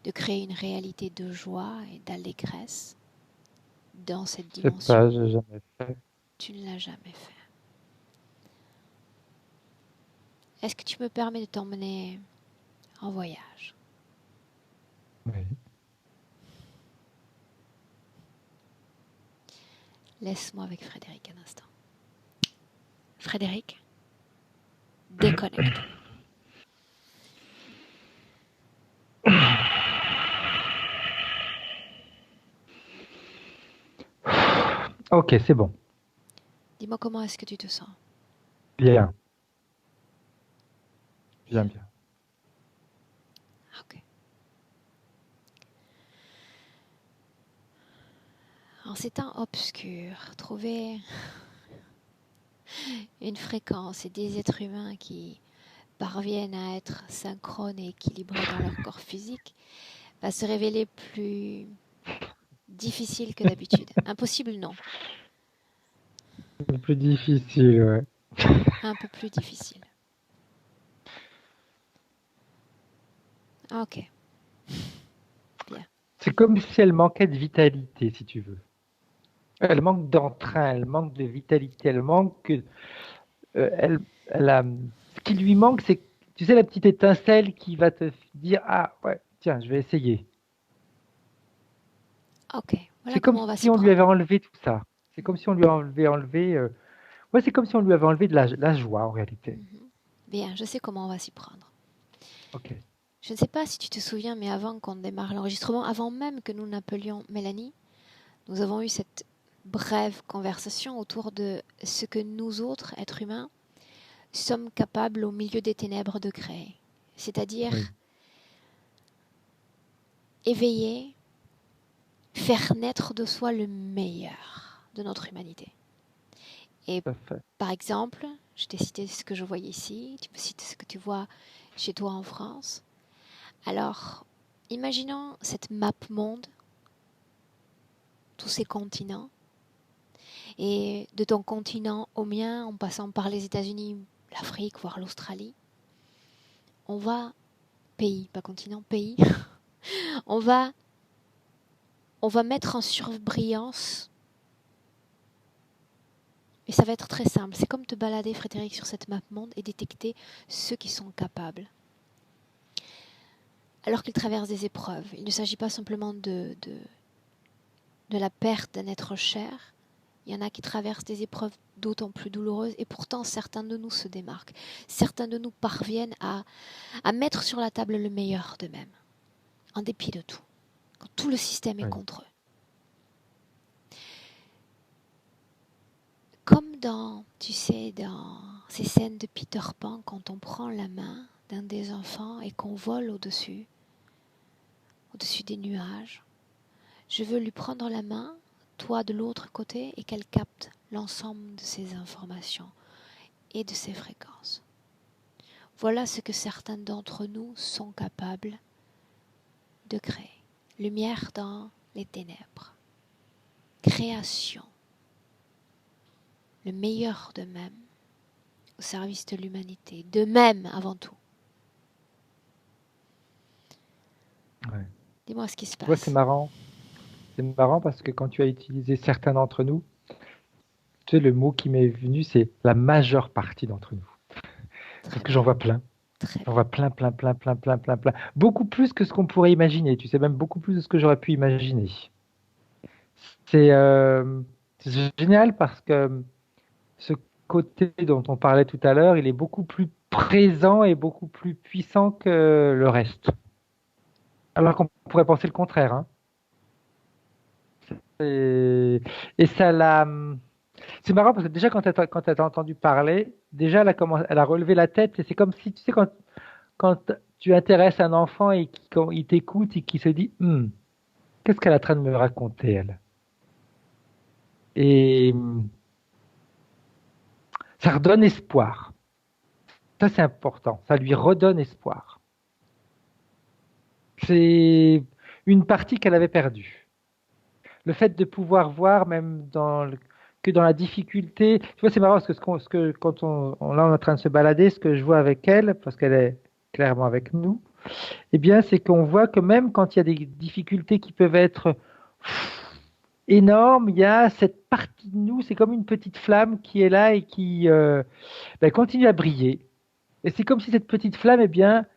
de créer une réalité de joie et d'allégresse dans cette Je sais dimension? pas, j'ai jamais fait. Tu ne l'as jamais fait. Est-ce que tu me permets de t'emmener en voyage? Oui. Laisse-moi avec Frédéric un instant. Frédéric, déconnecte. Ok, c'est bon. Dis-moi comment est-ce que tu te sens? Bien, bien, Bien. bien. Ok. En ces temps obscurs, trouver une fréquence et des êtres humains qui parviennent à être synchrones et équilibrés dans leur corps physique va se révéler plus difficile que d'habitude. Impossible, non. C'est plus difficile, ouais. Un peu plus difficile. Ok, bien. C'est comme si elle manquait de vitalité, si tu veux. Elle manque d'entrain, elle manque de vitalité, elle manque. Elle a. Ce qui lui manque, c'est, tu sais, la petite étincelle qui va te dire, ah ouais, tiens, je vais essayer. Ok, C'est voilà comme comment on va s'y si on lui avait prendre. enlevé tout ça. C'est comme si on lui avait enlevé. Ouais, c'est comme si on lui avait enlevé de la joie en réalité. Mhm. Bien, je sais comment on va s'y prendre. Ok. Je ne sais pas si tu te souviens, mais avant qu'on démarre l'enregistrement, avant même que nous n'appelions Mélanie, nous avons eu cette brève conversation autour de ce que nous autres, êtres humains, sommes capables au milieu des ténèbres de créer. C'est-à-dire Oui, éveiller, faire naître de soi le meilleur de notre humanité. Et tout à fait. par exemple, je t'ai cité ce que je voyais ici, tu me cites ce que tu vois chez toi en France. Alors, imaginons cette map monde, tous ces continents, et de ton continent au mien, en passant par les États-Unis, l'Afrique, voire l'Australie, on va, pays, pas continent, pays, on va, on va mettre en surbrillance, et ça va être très simple. C'est comme te balader, Frédéric, sur cette map monde et détecter ceux qui sont capables. Alors qu'ils traversent des épreuves, il ne s'agit pas simplement de la perte d'un être cher, Il y en a qui traversent des épreuves d'autant plus douloureuses et pourtant certains de nous se démarquent. Certains de nous parviennent à mettre sur la table le meilleur d'eux-mêmes, en dépit de tout, quand tout le système est contre eux. Comme dans ces scènes de Peter Pan, quand on prend la main d'un des enfants et qu'on vole au-dessus des nuages, je veux lui prendre la main, toi de l'autre côté, et qu'elle capte l'ensemble de ces informations et de ces fréquences. Voilà ce que certains d'entre nous sont capables de créer. Lumière dans les ténèbres. Création. Le meilleur d'eux-mêmes au service de l'humanité, d'eux-mêmes avant tout. Ouais. Dis-moi ce qui se passe. Ouais, c'est marrant. C'est marrant parce que quand tu as utilisé certains d'entre nous, tu sais, le mot qui m'est venu, c'est la majeure partie d'entre nous. Parce que j'en vois plein. J'en vois plein. Beaucoup plus que ce qu'on pourrait imaginer. Tu sais, même beaucoup plus de ce que j'aurais pu imaginer. C'est génial parce que ce côté dont on parlait tout à l'heure, il est beaucoup plus présent et beaucoup plus puissant que le reste. Alors qu'on pourrait penser le contraire. Hein. Et ça l'a... C'est marrant parce que déjà quand elle t'a entendu parler, déjà elle a relevé la tête et c'est comme si, tu sais, quand tu intéresses un enfant et quand il t'écoute et qu'il se dit qu'est-ce qu'elle est en train de me raconter, elle? Et ça redonne espoir. Ça, c'est important. Ça lui redonne espoir. C'est une partie qu'elle avait perdue. Le fait de pouvoir voir, même que dans la difficulté. Tu vois, c'est marrant parce que quand là, on est en train de se balader, ce que je vois avec elle, parce qu'elle est clairement avec nous, eh bien, c'est qu'on voit que même quand il y a des difficultés qui peuvent être énormes, il y a cette partie de nous, c'est comme une petite flamme qui est là et qui continue à briller. Et c'est comme si cette petite flamme, eh bien,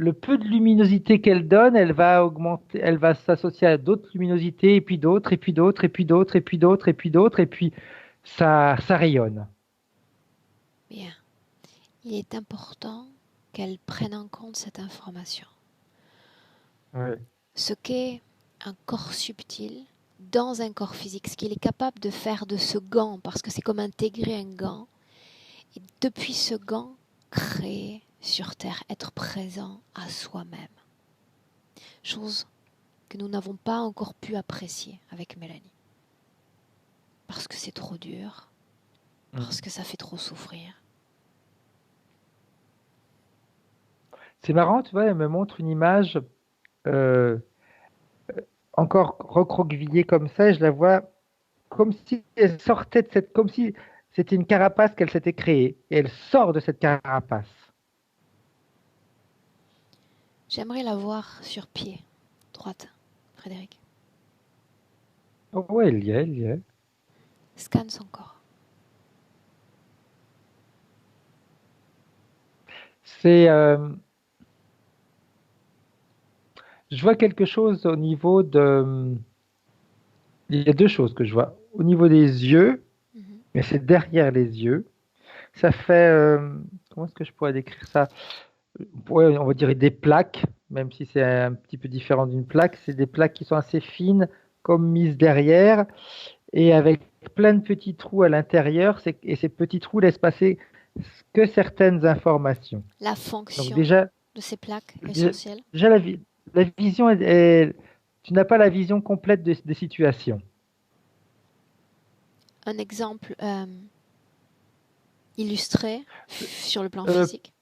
le peu de luminosité qu'elle donne, elle va augmenter, elle va s'associer à d'autres luminosités, et puis d'autres, et puis d'autres, et puis d'autres, et puis d'autres, et puis d'autres, et puis ça rayonne. Bien. Il est important qu'elle prenne en compte cette information. Oui. Ce qu'est un corps subtil dans un corps physique, ce qu'il est capable de faire de ce gant, parce que c'est comme intégrer un gant, et depuis ce gant, créer sur Terre, être présent à soi-même. Chose que nous n'avons pas encore pu apprécier avec Mélanie. Parce que c'est trop dur, parce que ça fait trop souffrir. C'est marrant, tu vois, elle me montre une image encore recroquevillée comme ça, et je la vois comme si elle sortait de comme si c'était une carapace qu'elle s'était créée, et elle sort de cette carapace. J'aimerais la voir sur pied, droite, Frédéric. Oh, ouais, elle y est, elle y est. Scanne son corps. C'est, je vois quelque chose au niveau de. Il y a deux choses que je vois. Au niveau des yeux, mais c'est derrière les yeux. Ça fait. Comment est-ce que je pourrais décrire ça? Ouais, on va dire des plaques, même si c'est un petit peu différent d'une plaque. C'est des plaques qui sont assez fines, comme mises derrière, et avec plein de petits trous à l'intérieur. Et ces petits trous laissent passer que certaines informations. La fonction Donc déjà, de ces plaques essentielles. Déjà la vision, tu n'as pas la vision complète des situations. Un exemple illustré sur le plan physique.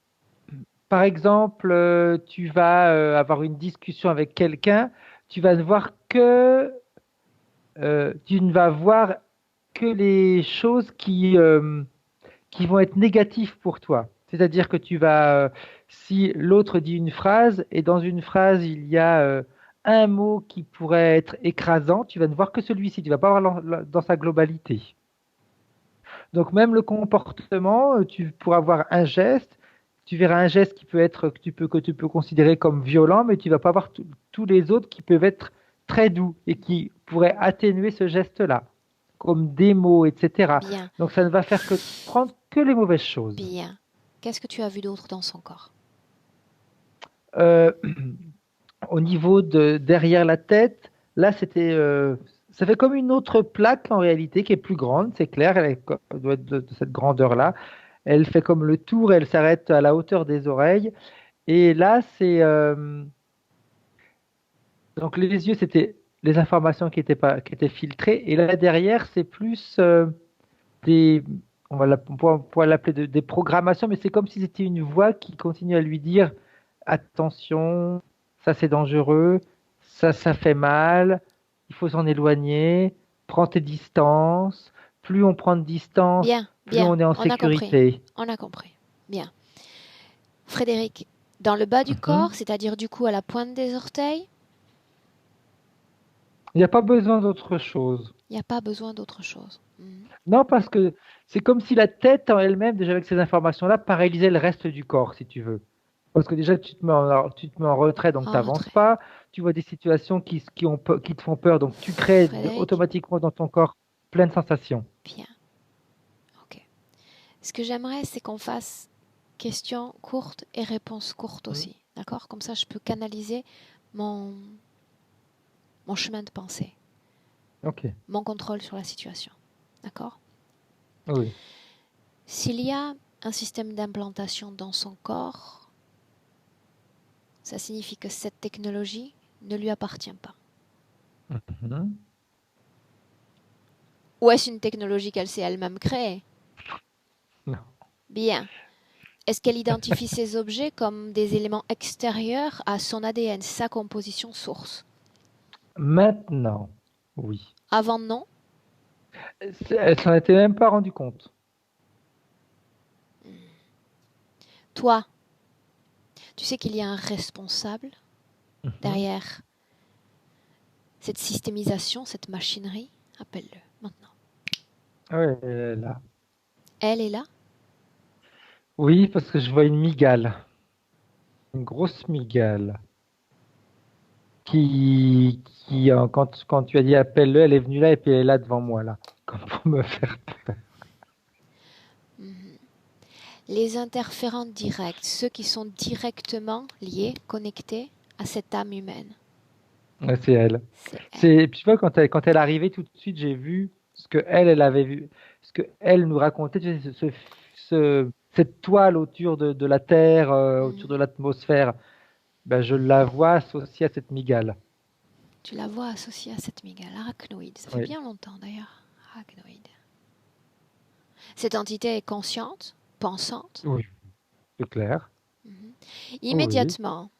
Par exemple, tu vas avoir une discussion avec quelqu'un, tu vas ne voir que tu ne vas voir que les choses qui vont être négatives pour toi. C'est-à-dire que si l'autre dit une phrase et dans une phrase il y a un mot qui pourrait être écrasant, tu vas ne voir que celui-ci, tu vas pas voir dans sa globalité. Donc même le comportement, tu pourras voir un geste, tu verras un geste que tu peux considérer comme violent, mais tu vas pas voir tous les autres qui peuvent être très doux et qui pourraient atténuer ce geste-là. comme des mots, etc. Bien, Donc ça ne va faire que prendre que les mauvaises choses. bien. Qu'est-ce que tu as vu d'autre dans son corps? Euh, Au niveau de derrière la tête, là c'était, ça fait comme une autre plaque en réalité qui est plus grande, c'est clair, elle doit être de cette grandeur-là. Elle fait comme le tour, elle s'arrête à la hauteur des oreilles. Et là, donc les yeux, c'était les informations qui étaient filtrées. Et là derrière, c'est plus des, on pourrait l'appeler des programmations, mais c'est comme si c'était une voix qui continue à lui dire, attention, ça c'est dangereux, ça fait mal, il faut s'en éloigner, prends tes distances. Plus on prend de distance, Bien, plus bien. on est en On a compris. sécurité. On a compris. Bien. Frédéric, dans le bas du corps, Mhm. c'est-à-dire du coup à la pointe des orteils, Il n'y a pas besoin d'autre chose. il n'y a pas besoin d'autre chose. Mhm. Non, parce que c'est comme si la tête en elle-même, déjà avec ces informations-là, paralysait le reste du corps, si tu veux. Parce que déjà, tu te mets en retrait, donc tu En n'avances retrait. pas. Tu vois des situations qui te font peur, donc tu crées Frédéric, automatiquement dans ton corps plein de sensations. bien. Ok. Ce que j'aimerais, c'est qu'on fasse questions courtes et réponses courtes Mhm. aussi. D'accord? Comme ça, je peux canaliser mon, mon chemin de pensée, Ok, mon contrôle sur la situation. D'accord? oui. S'il y a un système d'implantation dans son corps, ça signifie que cette technologie ne lui appartient pas. Mhm. Ou est-ce une technologie qu'elle s'est elle-même créée? Non. Bien. Est-ce qu'elle identifie ces objets comme des éléments extérieurs à son ADN, sa composition source? Maintenant, oui. Avant, non. Elle s'en était même pas rendue compte. Toi, tu sais qu'il y a un responsable Mhm. derrière cette systémisation, cette machinerie? Appelle-le maintenant. Ah ouais, elle est là. Elle est là. Oui, parce que je vois une migale, une grosse migale. Quand tu as dit appelle-le, elle est venue là et puis elle est là devant moi, là, comme pour me faire peur. Mhm. Les interférents directs, ceux qui sont directement liés, connectés à cette âme humaine, Ouais, c'est elle. c'est elle. Et puis tu vois, quand elle arrivait tout de suite, j'ai vu ce que elle avait vu, ce que elle nous racontait, tu sais, cette toile autour de la Terre, autour Mhm. de l'atmosphère. Ben, je la vois associée à cette migale. Tu la vois associée à cette migale, arachnoïde. Ça fait Oui, bien longtemps d'ailleurs. Arachnoïde. Cette entité est consciente, pensante. oui, c'est clair. Mhm. Oui. Immédiatement,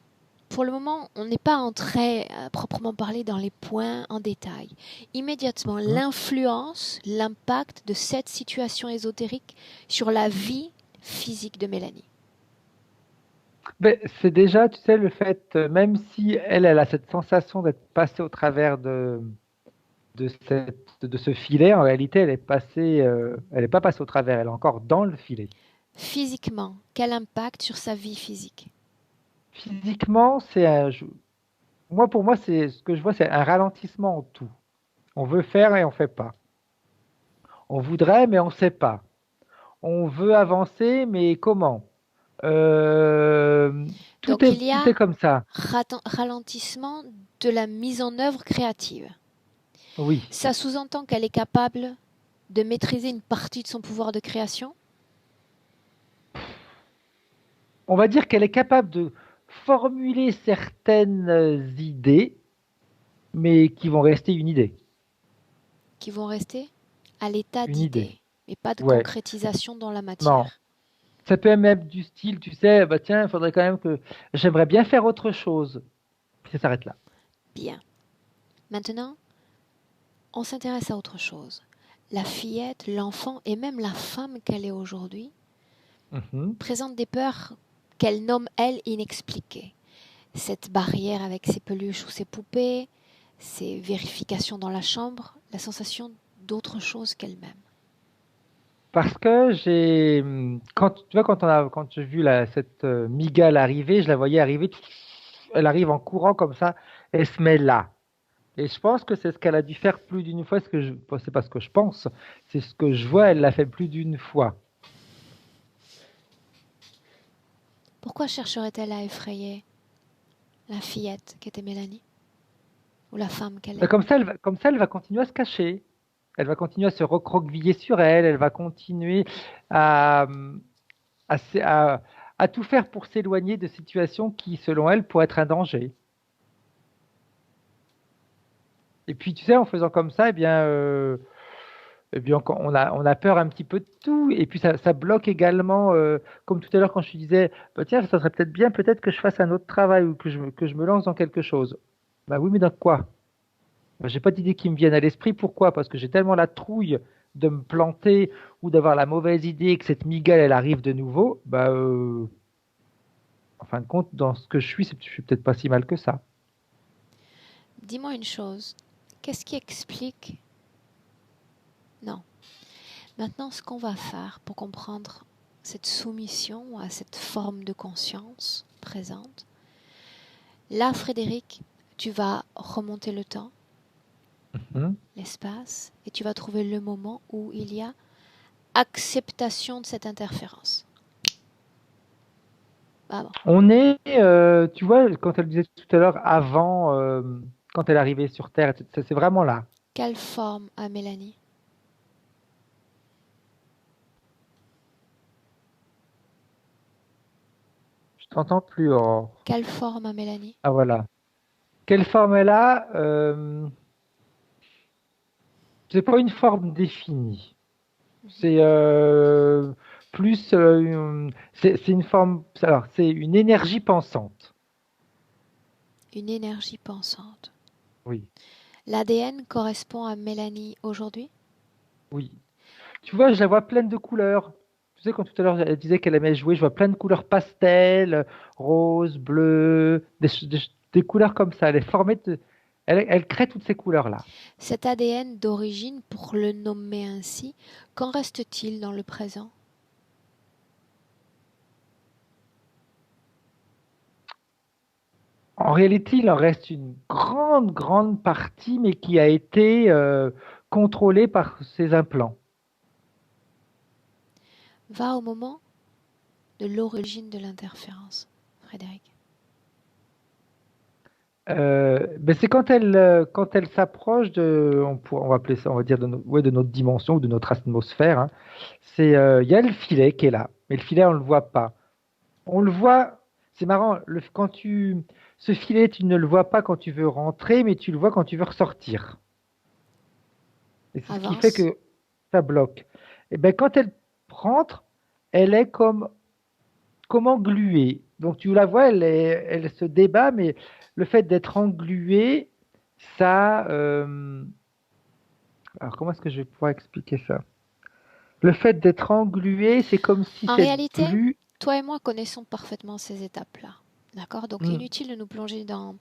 pour le moment, on n'est pas entré à proprement parler dans les points en détail. Immédiatement, Mhm. l'influence, l'impact de cette situation ésotérique sur la vie physique de Mélanie. Ben, c'est déjà, tu sais, le fait, même si elle a cette sensation d'être passée au travers de ce filet, en réalité, elle n'est pas passée au travers, elle est encore dans le filet. Physiquement, quel impact sur sa vie physique? Physiquement, pour moi, c'est ce que je vois, c'est un ralentissement en tout. On veut faire et on fait pas. On voudrait, mais on sait pas. On veut avancer, mais comment? Donc il y Tout est a comme ça. ralentissement de la mise en œuvre créative. Oui. Ça sous-entend qu'elle est capable de maîtriser une partie de son pouvoir de création. On va dire qu'elle est capable de formuler certaines idées, mais qui vont rester une idée. Qui vont rester à l'état Une idée. d'idée, mais pas de Ouais. concrétisation dans la Non. matière. Ça peut même être du style, tu sais, bah tiens, il faudrait quand même que j'aimerais bien faire autre chose. Puis ça s'arrête là. Bien. Maintenant, on s'intéresse à autre chose. La fillette, l'enfant et même la femme qu'elle est aujourd'hui Mhm. présente des peurs qu'elle nomme, elle, inexpliquées. Cette barrière avec ses peluches ou ses poupées, ses vérifications dans la chambre, la sensation d'autre chose qu'elle-même. Parce que quand tu vois, quand j'ai vu cette migale arriver, je la voyais arriver, elle arrive en courant comme ça, elle se met là. Et je pense que c'est ce qu'elle a dû faire plus d'une fois. C'est pas ce que je pense, c'est ce que je vois. Elle l'a fait plus d'une fois. Pourquoi chercherait-elle à effrayer la fillette qu'était Mélanie? Ou la femme qu'elle Mais est? comme ça, elle va continuer à se cacher. Elle va continuer à se recroqueviller sur elle. Elle va continuer à, à, s- à- à tout faire pour s'éloigner de situations qui, selon elle, pourraient être un danger. Et puis, tu sais, en faisant comme ça, eh bien, on a peur un petit peu de tout. Et puis, ça bloque également, comme tout à l'heure, quand je te disais, bah, tiens, ça serait peut-être bien, peut-être que je fasse un autre travail ou que je me lance dans quelque chose. Bah oui, mais dans quoi? Bah, j'ai pas d'idée qui me vienne à l'esprit. Pourquoi? Parce que j'ai tellement la trouille de me planter ou d'avoir la mauvaise idée que cette migale, elle arrive de nouveau. En fin de compte, dans ce que je suis peut-être pas si mal que ça. Dis-moi une chose. Qu'est-ce qui explique? Non. Maintenant, ce qu'on va faire pour comprendre cette soumission à cette forme de conscience présente, là, Frédéric, tu vas remonter le temps, Hmm. l'espace, et tu vas trouver le moment où il y a acceptation de cette interférence. Ah bon. On est, tu vois, quand elle disait tout à l'heure, avant, quand elle arrivait sur Terre, ça, c'est vraiment là. Quelle forme a Mélanie? Je t'entends plus, Aurore. Quelle forme a Mélanie? Ah voilà. Quelle forme elle a? C'est pas une forme définie. C'est plus, c'est une forme. Alors, c'est une énergie pensante. Une énergie pensante. Oui, L'ADN correspond à Mélanie aujourd'hui? oui. Tu vois, je la vois pleine de couleurs. Tu sais, quand tout à l'heure elle disait qu'elle aimait jouer, je vois plein de couleurs pastel, rose, bleu, des couleurs comme ça. Elle est formée de, elle crée toutes ces couleurs-là. Cet ADN d'origine, pour le nommer ainsi, qu'en reste-t-il dans le présent? En réalité, il en reste une grande, grande partie, mais qui a été contrôlée par ces implants. Va au moment de l'origine de l'interférence, Frédéric. Ben c'est quand elle s'approche de, on va appeler ça, on va dire ouais, de notre dimension ou de notre atmosphère. Hein. Il y a le filet qui est là, mais le filet on le voit pas. On le voit, c'est marrant. Ce filet, tu ne le vois pas quand tu veux rentrer, mais tu le vois quand tu veux ressortir. Et c'est ce qui fait Avance. que ça bloque. Et ben quand elle rentre, elle est comme engluée. Donc tu la vois, elle se débat, mais le fait d'être engluée, ça. Alors comment est-ce que je vais pouvoir expliquer ça? Le fait d'être engluée, c'est comme si En cette réalité, glu. toi et moi connaissons parfaitement ces étapes-là. D'accord? Donc Hmm, inutile de nous plonger dans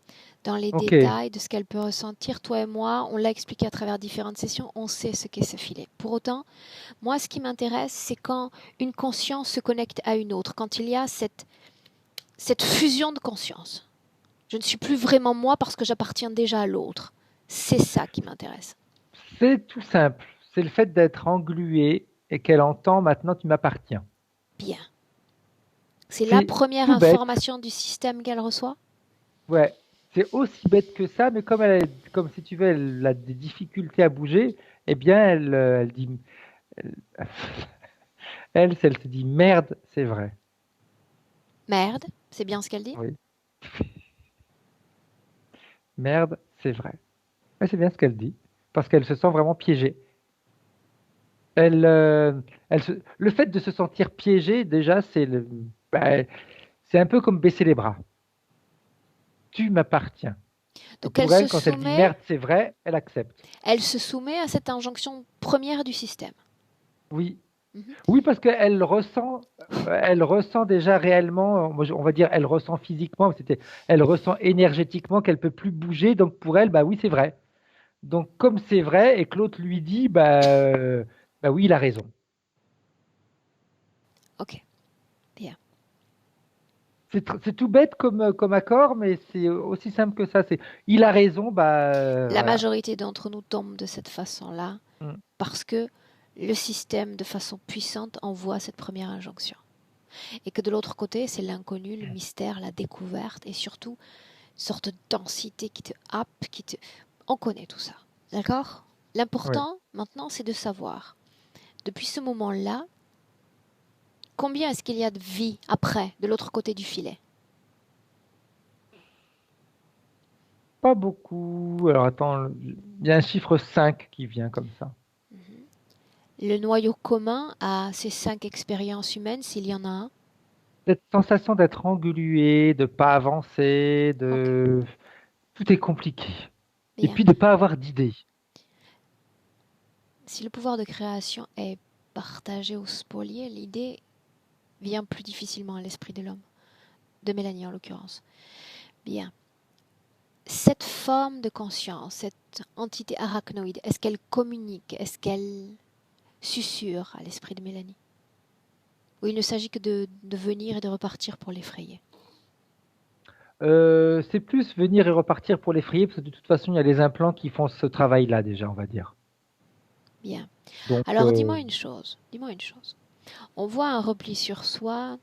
les ok. détails de ce qu'elle peut ressentir. Toi et moi, on l'a expliqué à travers différentes sessions, on sait ce qu'est ce filet. Pour autant, moi, ce qui m'intéresse, c'est quand une conscience se connecte à une autre, quand il y a cette fusion de conscience. Je ne suis plus vraiment moi parce que j'appartiens déjà à l'autre. C'est ça qui m'intéresse. C'est tout simple. C'est le fait d'être engluée et qu'elle entend maintenant tu m'appartiens. Bien. C'est la C'est première tout bête. information du système qu'elle reçoit. Ouais. C'est aussi bête que ça, mais comme si tu veux, elle a des difficultés à bouger, eh bien, elle dit, elle, elle se dit merde, c'est vrai. Merde, c'est bien ce qu'elle dit. Oui. Merde, c'est vrai. Ouais, c'est bien ce qu'elle dit, parce qu'elle se sent vraiment piégée. Elle, le fait de se sentir piégée, déjà, bah, c'est un peu comme baisser les bras. Tu m'appartiens. Et Donc pour elle, quand elle dit merde, c'est vrai, elle accepte. elle se soumet à cette injonction première du système. Oui, Mhm. oui, parce elle ressent déjà réellement, on va dire, elle ressent physiquement, elle ressent énergétiquement qu'elle peut plus bouger. Donc pour elle, bah oui, c'est vrai. Donc comme c'est vrai et que l'autre lui dit, bah oui, il a raison. Ok, bien. C'est tout bête comme accord, mais c'est aussi simple que ça. C'est il a raison, La voilà. majorité d'entre nous tombe de cette façon-là Mm. parce que le système, de façon puissante, envoie cette première injonction. Et que de l'autre côté, c'est l'inconnu, le mystère, la découverte et surtout une sorte de densité qui te happe, On connaît tout ça. D'accord? Oui. L'important, maintenant, c'est de savoir, depuis ce moment-là, combien est-ce qu'il y a de vie après, de l'autre côté du filet? Pas beaucoup. Alors attends, il y a un chiffre 5 qui vient comme ça. Le noyau commun à ces 5 expériences humaines, s'il y en a un? Cette sensation d'être englué, de pas avancer, Ok, de tout est compliqué. Et bien. puis de pas avoir d'idée. Si le pouvoir de création est partagé ou spolié, l'idée vient plus difficilement à l'esprit de l'homme, de Mélanie en l'occurrence. Bien. Cette forme de conscience, cette entité arachnoïde, est-ce qu'elle communique? Est-ce qu'elle susurre à l'esprit de Mélanie? Ou il ne s'agit que de venir et de repartir pour l'effrayer? C'est plus venir et repartir pour l'effrayer, parce que de toute façon, il y a les implants qui font ce travail-là déjà, on va dire. Bien. Donc, Alors dis-moi une chose, On voit un repli sur soi,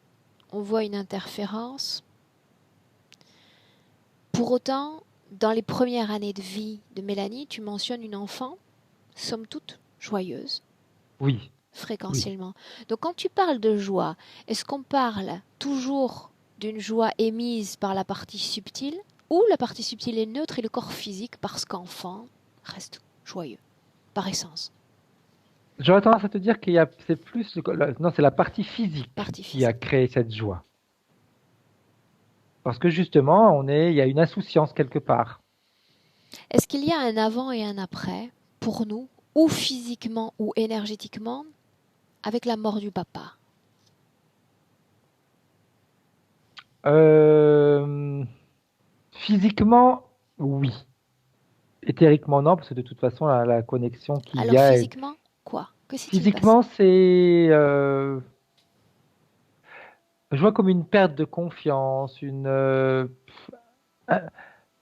on voit une interférence. Pour autant, dans les premières années de vie de Mélanie, tu mentionnes une enfant, somme toute, joyeuse, oui, oui. fréquentiellement. Donc quand tu parles de joie, est-ce qu'on parle toujours d'une joie émise par la partie subtile ou la partie subtile est neutre et le corps physique, parce qu'enfant, reste joyeux, par essence, J'aurais tendance à te dire c'est plus, non, c'est la partie physique partie qui a physique. créé cette joie. Parce que justement, il y a une insouciance quelque part. Est-ce qu'il y a un avant et un après pour nous, ou physiquement ou énergétiquement, avec la mort du papa? Euh, Physiquement, oui. Éthériquement, non, parce que de toute façon, la connexion qu'il y Alors a. physiquement, quoi? Que s'est-il passé? Physiquement, c'est. Je vois comme une perte de confiance, un-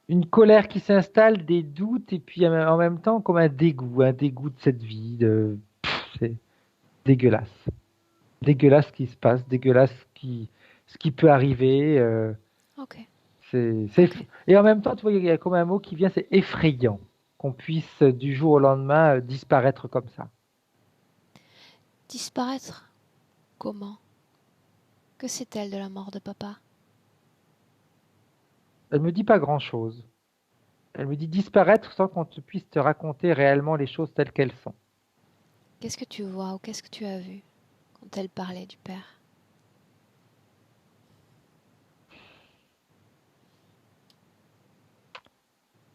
une colère qui s'installe, des doutes, et puis en même temps, comme un dégoût de cette vie. C'est dégueulasse. Dégueulasse ce qui se passe, dégueulasse ce qui peut arriver. Ok, ok. Et en même temps, tu vois, il y a comme un mot qui vient, c'est effrayant qu'on puisse du jour au lendemain disparaître comme ça. Disparaître? Comment? Que sait-elle de la mort de papa? Elle me dit pas grand-chose. Elle me dit disparaître sans qu'on te puisse te raconter réellement les choses telles qu'elles sont. Qu'est-ce que tu vois ou qu'est-ce que tu as vu quand elle parlait du père?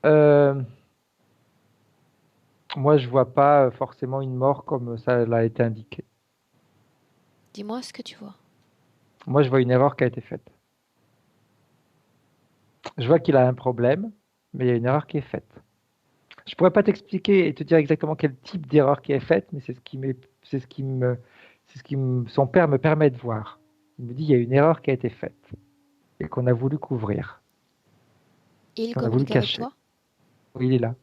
Euh, Moi, je vois pas forcément une mort comme ça l'a été indiqué. Dis-moi ce que tu vois. Moi, je vois une erreur qui a été faite. Je vois qu'il a un problème, mais il y a une erreur qui est faite. Je pourrais pas t'expliquer et te dire exactement quel type d'erreur qui est faite, mais c'est ce qui me, c'est ce qui me, son père me permet de voir. Il me dit il y a une erreur qui a été faite et qu'on a voulu couvrir, Et il qu'on a voulu communique avec cacher. toi? Oui, il est là.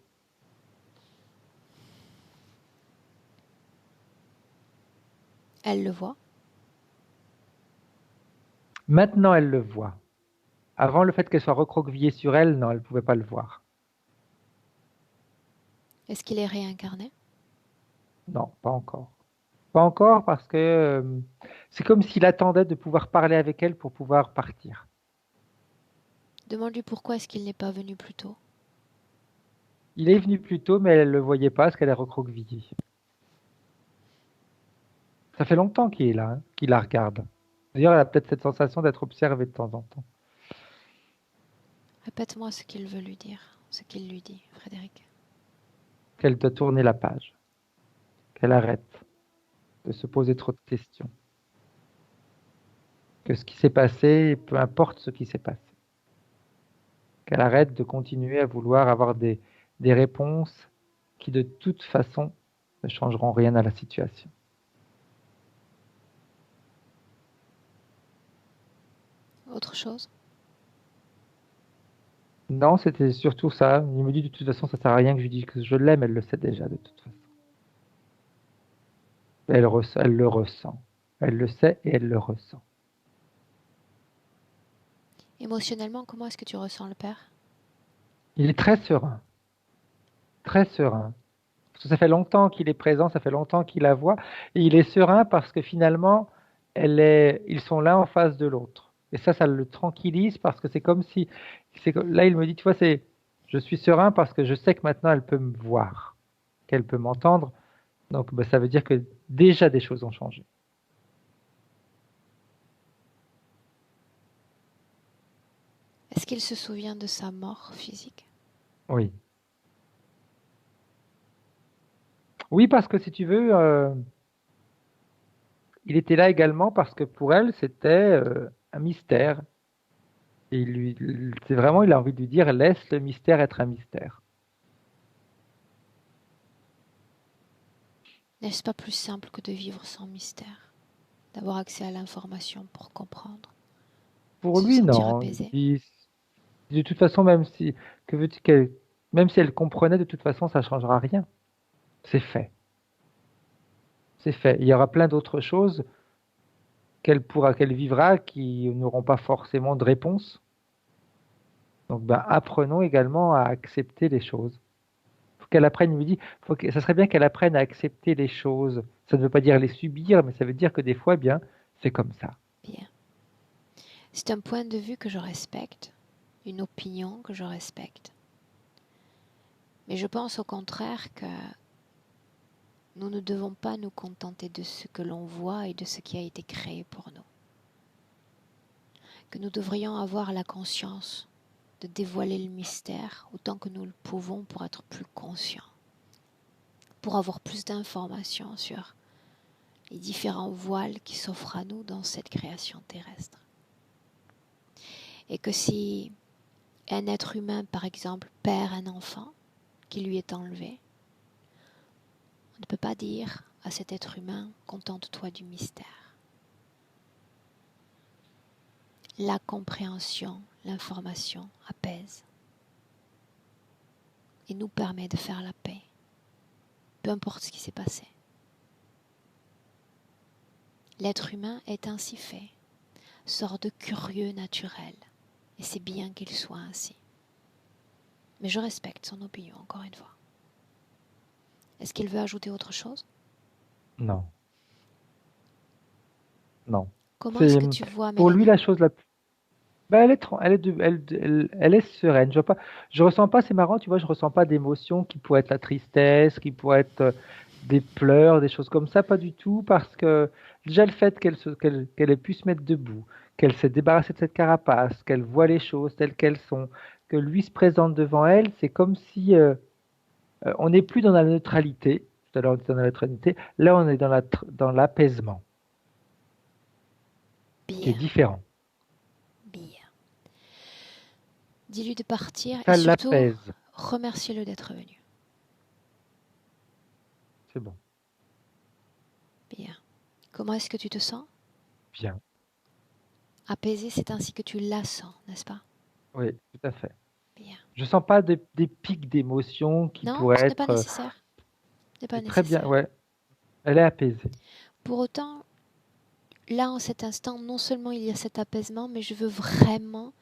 Elle le voit? Maintenant, elle le voit. Avant, le fait qu'elle soit recroquevillée sur elle, non, elle pouvait pas le voir. Est-ce qu'il est réincarné? Non, pas encore. Pas encore parce que c'est comme s'il attendait de pouvoir parler avec elle pour pouvoir partir. Demande-lui pourquoi est-ce qu'il n'est pas venu plus tôt. Il est venu plus tôt, mais elle le voyait pas parce qu'elle est recroquevillée. Ça fait longtemps qu'il est là, hein, qu'il la regarde. D'ailleurs, elle a peut-être cette sensation d'être observée de temps en temps. Répète-moi ce qu'il veut lui dire, ce qu'il lui dit, Frédéric. Qu'elle doit tourner la page. Qu'elle arrête de se poser trop de questions. Que ce qui s'est passé, peu importe ce qui s'est passé. Qu'elle arrête de continuer à vouloir avoir des réponses qui de toute façon ne changeront rien à la situation. Autre chose? Non, c'était surtout ça. Il me dit de toute façon, ça sert à rien que je lui dise que je l'aime, elle le sait déjà de toute façon. Elle le ressent. Elle le sait et elle le ressent. Émotionnellement, comment est-ce que tu ressens le père? Il est très serein, très serein. Parce que ça fait longtemps qu'il est présent, ça fait longtemps qu'il la voit, et il est serein parce que finalement, ils sont l'un en face de l'autre. Et ça le tranquillise parce que c'est comme si, là, il me dit, tu vois, je suis serein parce que je sais que maintenant, elle peut me voir, qu'elle peut m'entendre. Donc, ça veut dire que déjà des choses ont changé. Est-ce qu'il se souvient de sa mort physique? Oui. Oui, parce que si tu veux, il était là également parce que pour elle, c'était un mystère. Et c'est vraiment, il a envie de lui dire, laisse le mystère être un mystère. N'est-ce pas plus simple que de vivre sans mystère, d'avoir accès à l'information pour comprendre, Pour se lui, sentir non. apaisé? De toute façon, que veux-tu même si elle comprenait, de toute façon, ça changera rien. C'est fait. C'est fait. Il y aura plein d'autres choses qu'elle vivra qui n'auront pas forcément de réponse. Donc, apprenons également à accepter les choses. Faut qu'elle apprenne, il me dit, ça serait bien qu'elle apprenne à accepter les choses. Ça ne veut pas dire les subir, mais ça veut dire que des fois, bien, c'est comme ça. Bien. C'est un point de vue que je respecte, une opinion que je respecte. Mais je pense au contraire que nous ne devons pas nous contenter de ce que l'on voit et de ce qui a été créé pour nous. Que nous devrions avoir la conscience de dévoiler le mystère autant que nous le pouvons pour être plus conscients, pour avoir plus d'informations sur les différents voiles qui s'offrent à nous dans cette création terrestre. Et que si un être humain, par exemple, perd un enfant qui lui est enlevé, on ne peut pas dire à cet être humain, contente-toi du mystère. La compréhension, l'information apaise et nous permet de faire la paix, peu importe ce qui s'est passé. L'être humain est ainsi fait, sort de curieux naturel, et c'est bien qu'il soit ainsi. Mais je respecte son opinion, encore une fois. Est-ce qu'il veut ajouter autre chose? Non, non. Comment est-ce C'est que tu vois pour lui Mélanie? la chose la plus. Elle est, elle est sereine. Je ressens pas, c'est marrant, tu vois, je ressens pas d'émotions qui pourraient être la tristesse, qui pourraient être des pleurs, des choses comme ça, pas du tout, parce que déjà le fait qu'elle ait pu se mettre debout, qu'elle s'est débarrassée de cette carapace, qu'elle voit les choses telles qu'elles sont, que lui se présente devant elle, c'est comme si on n'est plus dans la neutralité. Tout à l'heure on était dans la neutralité, là on est dans l'apaisement, qui est Bien, différent. bien. Dis-lui de partir et Ça surtout, l'apaise, remercie-le d'être venu. c'est bon, Bien. Comment est-ce que tu te sens? bien, Apaisé, c'est ainsi que tu la sens, n'est-ce pas? oui, tout à fait. Bien. Je sens pas des pics d'émotions qui Non, pourraient ce n'est pas être. nécessaire. Ce n'est pas C'est très bien, nécessaire. ouais. Elle est apaisée. Pour autant, là, en cet instant, non seulement il y a cet apaisement, mais je veux vraiment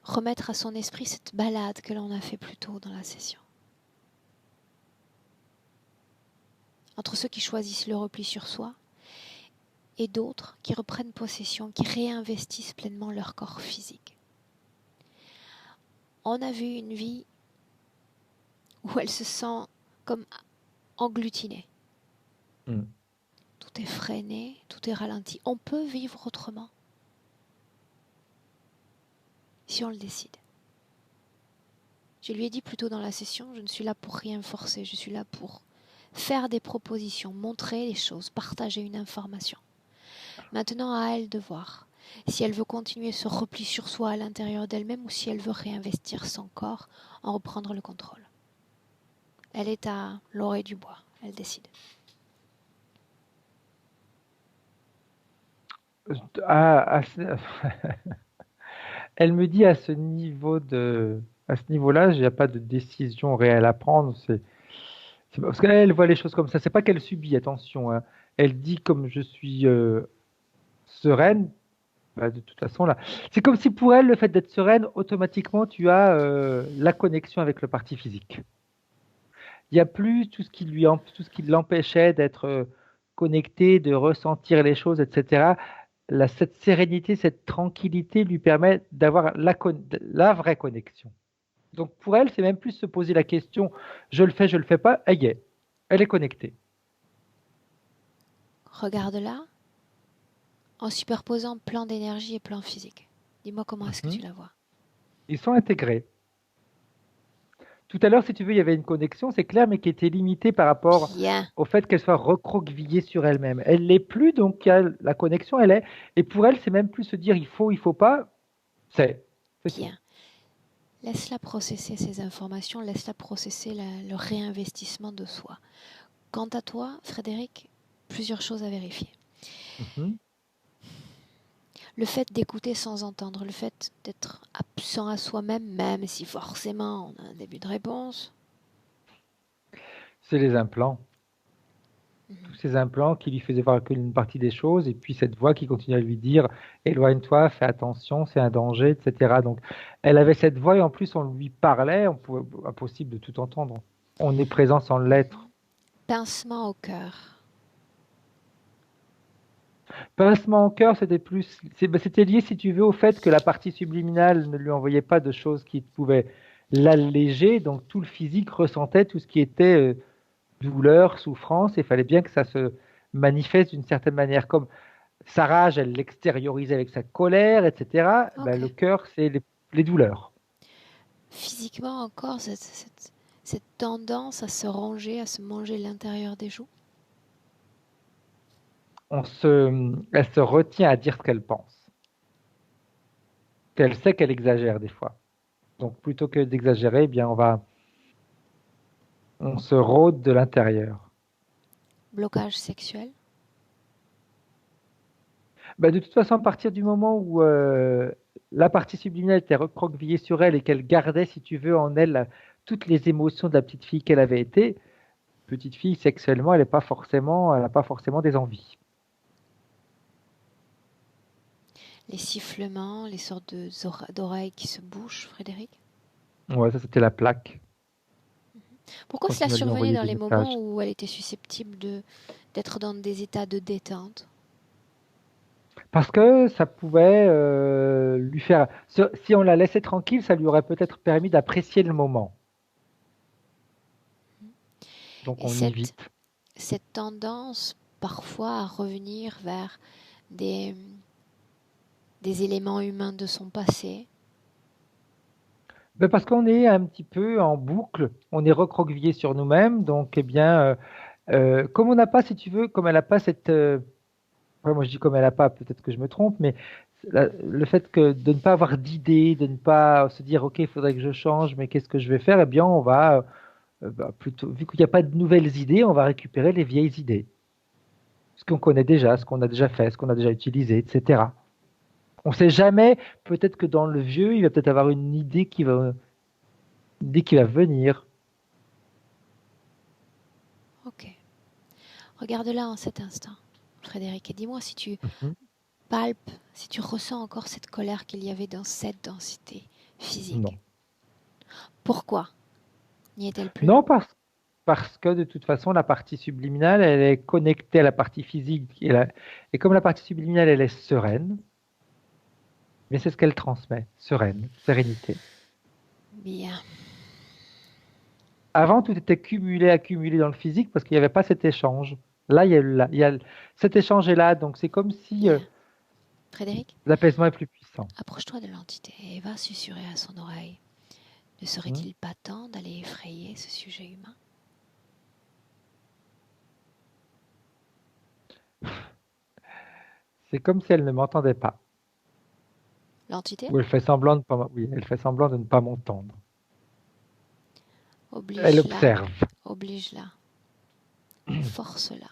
remettre à son esprit cette balade que l'on a fait plus tôt dans la session. Entre ceux qui choisissent le repli sur soi et d'autres qui reprennent possession, qui réinvestissent pleinement leur corps physique. On a vu une vie où elle se sent comme englutinée. Mm. Tout est freiné, tout est ralenti. On peut vivre autrement si on le décide. Je lui ai dit plus tôt dans la session, je ne suis là pour rien forcer, je suis là pour faire des propositions, montrer les choses, partager une information. Maintenant, à elle de voir si elle veut continuer ce repli sur soi à l'intérieur d'elle-même ou si elle veut réinvestir son corps, en reprendre le contrôle. Elle est à l'oreille du bois, elle décide. Ah, Elle me dit à ce niveau-là, il n'y a pas de décision réelle à prendre. Parce qu'elle voit les choses comme ça. C'est pas qu'elle subit, attention, hein. Elle dit comme je suis sereine, bah, de toute façon là. C'est comme si pour elle, le fait d'être sereine, automatiquement, tu as la connexion avec le parti physique. Il n'y a plus tout ce qui l'empêchait d'être connecté, de ressentir les choses, etc. Cette sérénité, cette tranquillité lui permet d'avoir la vraie connexion. Donc pour elle, c'est même plus se poser la question, je le fais pas, elle est connectée. Regarde-la en superposant plan d'énergie et plan physique. Dis-moi comment est-ce que tu Mhm. la vois. Ils sont intégrés. Tout à l'heure, si tu veux, il y avait une connexion, c'est clair, mais qui était limitée par rapport Bien, au fait qu'elle soit recroquevillée sur elle-même. Elle l'est plus, donc la connexion, elle est. Et pour elle, c'est même plus se dire il faut pas, c'est tout. bien. Laisse-la processer ces informations, laisse-la processer le réinvestissement de soi. Quant à toi, Frédéric, plusieurs choses à vérifier. Mhm. Le fait d'écouter sans entendre, le fait d'être absent à soi-même, même si forcément on a un début de réponse. C'est les implants. Tous Mhm. ces implants qui lui faisaient voir qu'une partie des choses, et puis cette voix qui continue à lui dire éloigne-toi, fais attention, c'est un danger, etc. Donc, elle avait cette voix et en plus on lui parlait, on pouvait, impossible de tout entendre. On est présent sans l'être. Pincement au cœur. Pincement au cœur, c'était lié, si tu veux, au fait que la partie subliminale ne lui envoyait pas de choses qui pouvaient l'alléger, donc tout le physique ressentait tout ce qui était douleur, souffrance, et il fallait bien que ça se manifeste d'une certaine manière, comme sa rage, elle l'extériorisait avec sa colère, etc. Ben, Ok. le cœur, c'est les douleurs. Physiquement encore, cette tendance à se ronger, à se manger l'intérieur des joues. Elle se retient à dire ce qu'elle pense. Elle sait qu'elle exagère des fois. Donc plutôt que d'exagérer, eh bien on se rôde de l'intérieur. Blocage sexuel. Ben, de toute façon, à partir du moment où la partie subliminale était recroquevillée sur elle et qu'elle gardait, si tu veux, en elle toutes les émotions de la petite fille qu'elle avait été, petite fille sexuellement, elle n'a pas forcément des envies. Les sifflements, les sortes d'oreilles qui se bouchent, Frédéric. Ouais, ça c'était la plaque. Pourquoi cela Continue à lui survenait envoyer dans des les moments messages. où elle était susceptible d'être dans des états de détente? Parce que ça pouvait lui faire. Si on la laissait tranquille, ça lui aurait peut-être permis d'apprécier le moment. Donc Et on évite. cette tendance parfois à revenir vers des, des éléments humains de son passé. Mais parce qu'on est un petit peu en boucle, on est recroquevillé sur nous-mêmes. Donc, eh bien, comme on n'a pas, si tu veux, comme elle n'a pas cette. Ouais, moi, je dis comme elle n'a pas, peut-être que je me trompe, mais le fait de ne pas avoir d'idée, de ne pas se dire, OK, il faudrait que je change, mais qu'est-ce que je vais faire? Eh bien, on va plutôt, vu qu'il n'y a pas de nouvelles idées, on va récupérer les vieilles idées. Ce qu'on connaît déjà, ce qu'on a déjà fait, ce qu'on a déjà utilisé, etc. On ne sait jamais, peut-être que dans le vieux, il va peut-être avoir une idée qui va venir. Ok. Regarde-la en cet instant, Frédéric, et dis-moi si tu Mhm. palpes, si tu ressens encore cette colère qu'il y avait dans cette densité physique. Non. Pourquoi n'y est-elle plus? Non, parce que de toute façon, la partie subliminale, elle est connectée à la partie physique. Et comme la partie subliminale, elle est sereine, mais c'est ce qu'elle transmet, sereine, sérénité. Bien, Avant, tout était cumulé, accumulé dans le physique parce qu'il n'y avait pas cet échange. Là, cet échange est là, donc c'est comme si bien. Frédéric, l'apaisement est plus puissant. approche-toi de l'entité et va susurrer à son oreille. Ne Hmm. serait-il pas temps d'aller effrayer ce sujet humain? C'est comme si elle ne m'entendait pas. L'entité? Ou elle fait semblant de pas, oui, elle fait semblant de ne pas m'entendre. Elle Oblige-la, observe. oblige-la, force-la.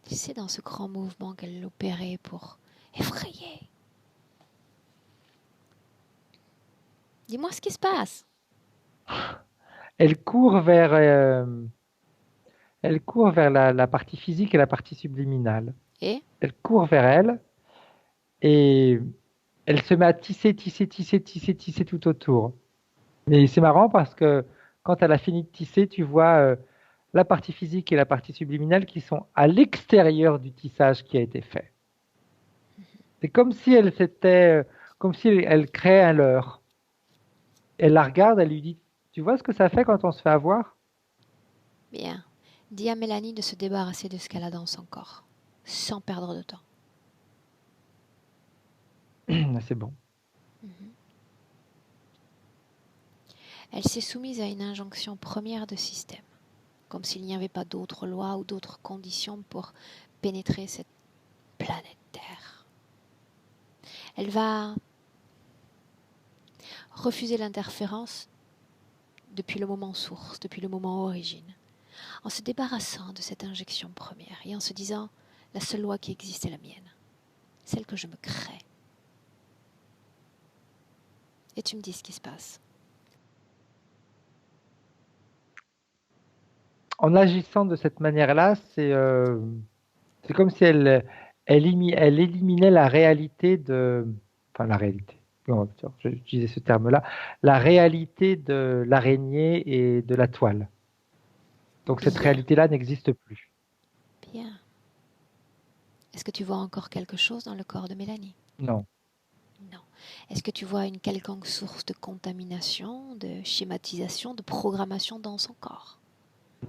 C'est dans ce grand mouvement qu'elle opérait pour effrayer. Dis-moi ce qui se passe. Elle court vers, la partie physique et la partie subliminale. Et Elle court vers elle et elle se met à tisser, tisser, tisser, tisser, tisser tout autour. Mais c'est marrant parce que quand elle a fini de tisser, tu vois la partie physique et la partie subliminale qui sont à l'extérieur du tissage qui a été fait. C'est comme si elle s'était, comme si elle créait un leurre. Elle la regarde, elle lui dit, tu vois ce que ça fait quand on se fait avoir? bien, dis à Mélanie de se débarrasser de ce qu'elle a dans son corps, sans perdre de temps. C'est bon. Elle s'est soumise à une injonction première de système, comme s'il n'y avait pas d'autres lois ou d'autres conditions pour pénétrer cette planète Terre. Elle va refuser l'interférence depuis le moment source, depuis le moment origine, en se débarrassant de cette injection première et en se disant la seule loi qui existe est la mienne, celle que je me crée. Et tu me dis ce qui se passe. En agissant de cette manière-là, c'est comme si elle éliminait la réalité enfin la réalité, j'utilisais ce terme-là, la réalité de l'araignée et de la toile. Donc cette Bien, réalité-là n'existe plus. bien. Est-ce que tu vois encore quelque chose dans le corps de Mélanie? Non, Non. Est-ce que tu vois une quelconque source de contamination, de schématisation, de programmation dans son corps?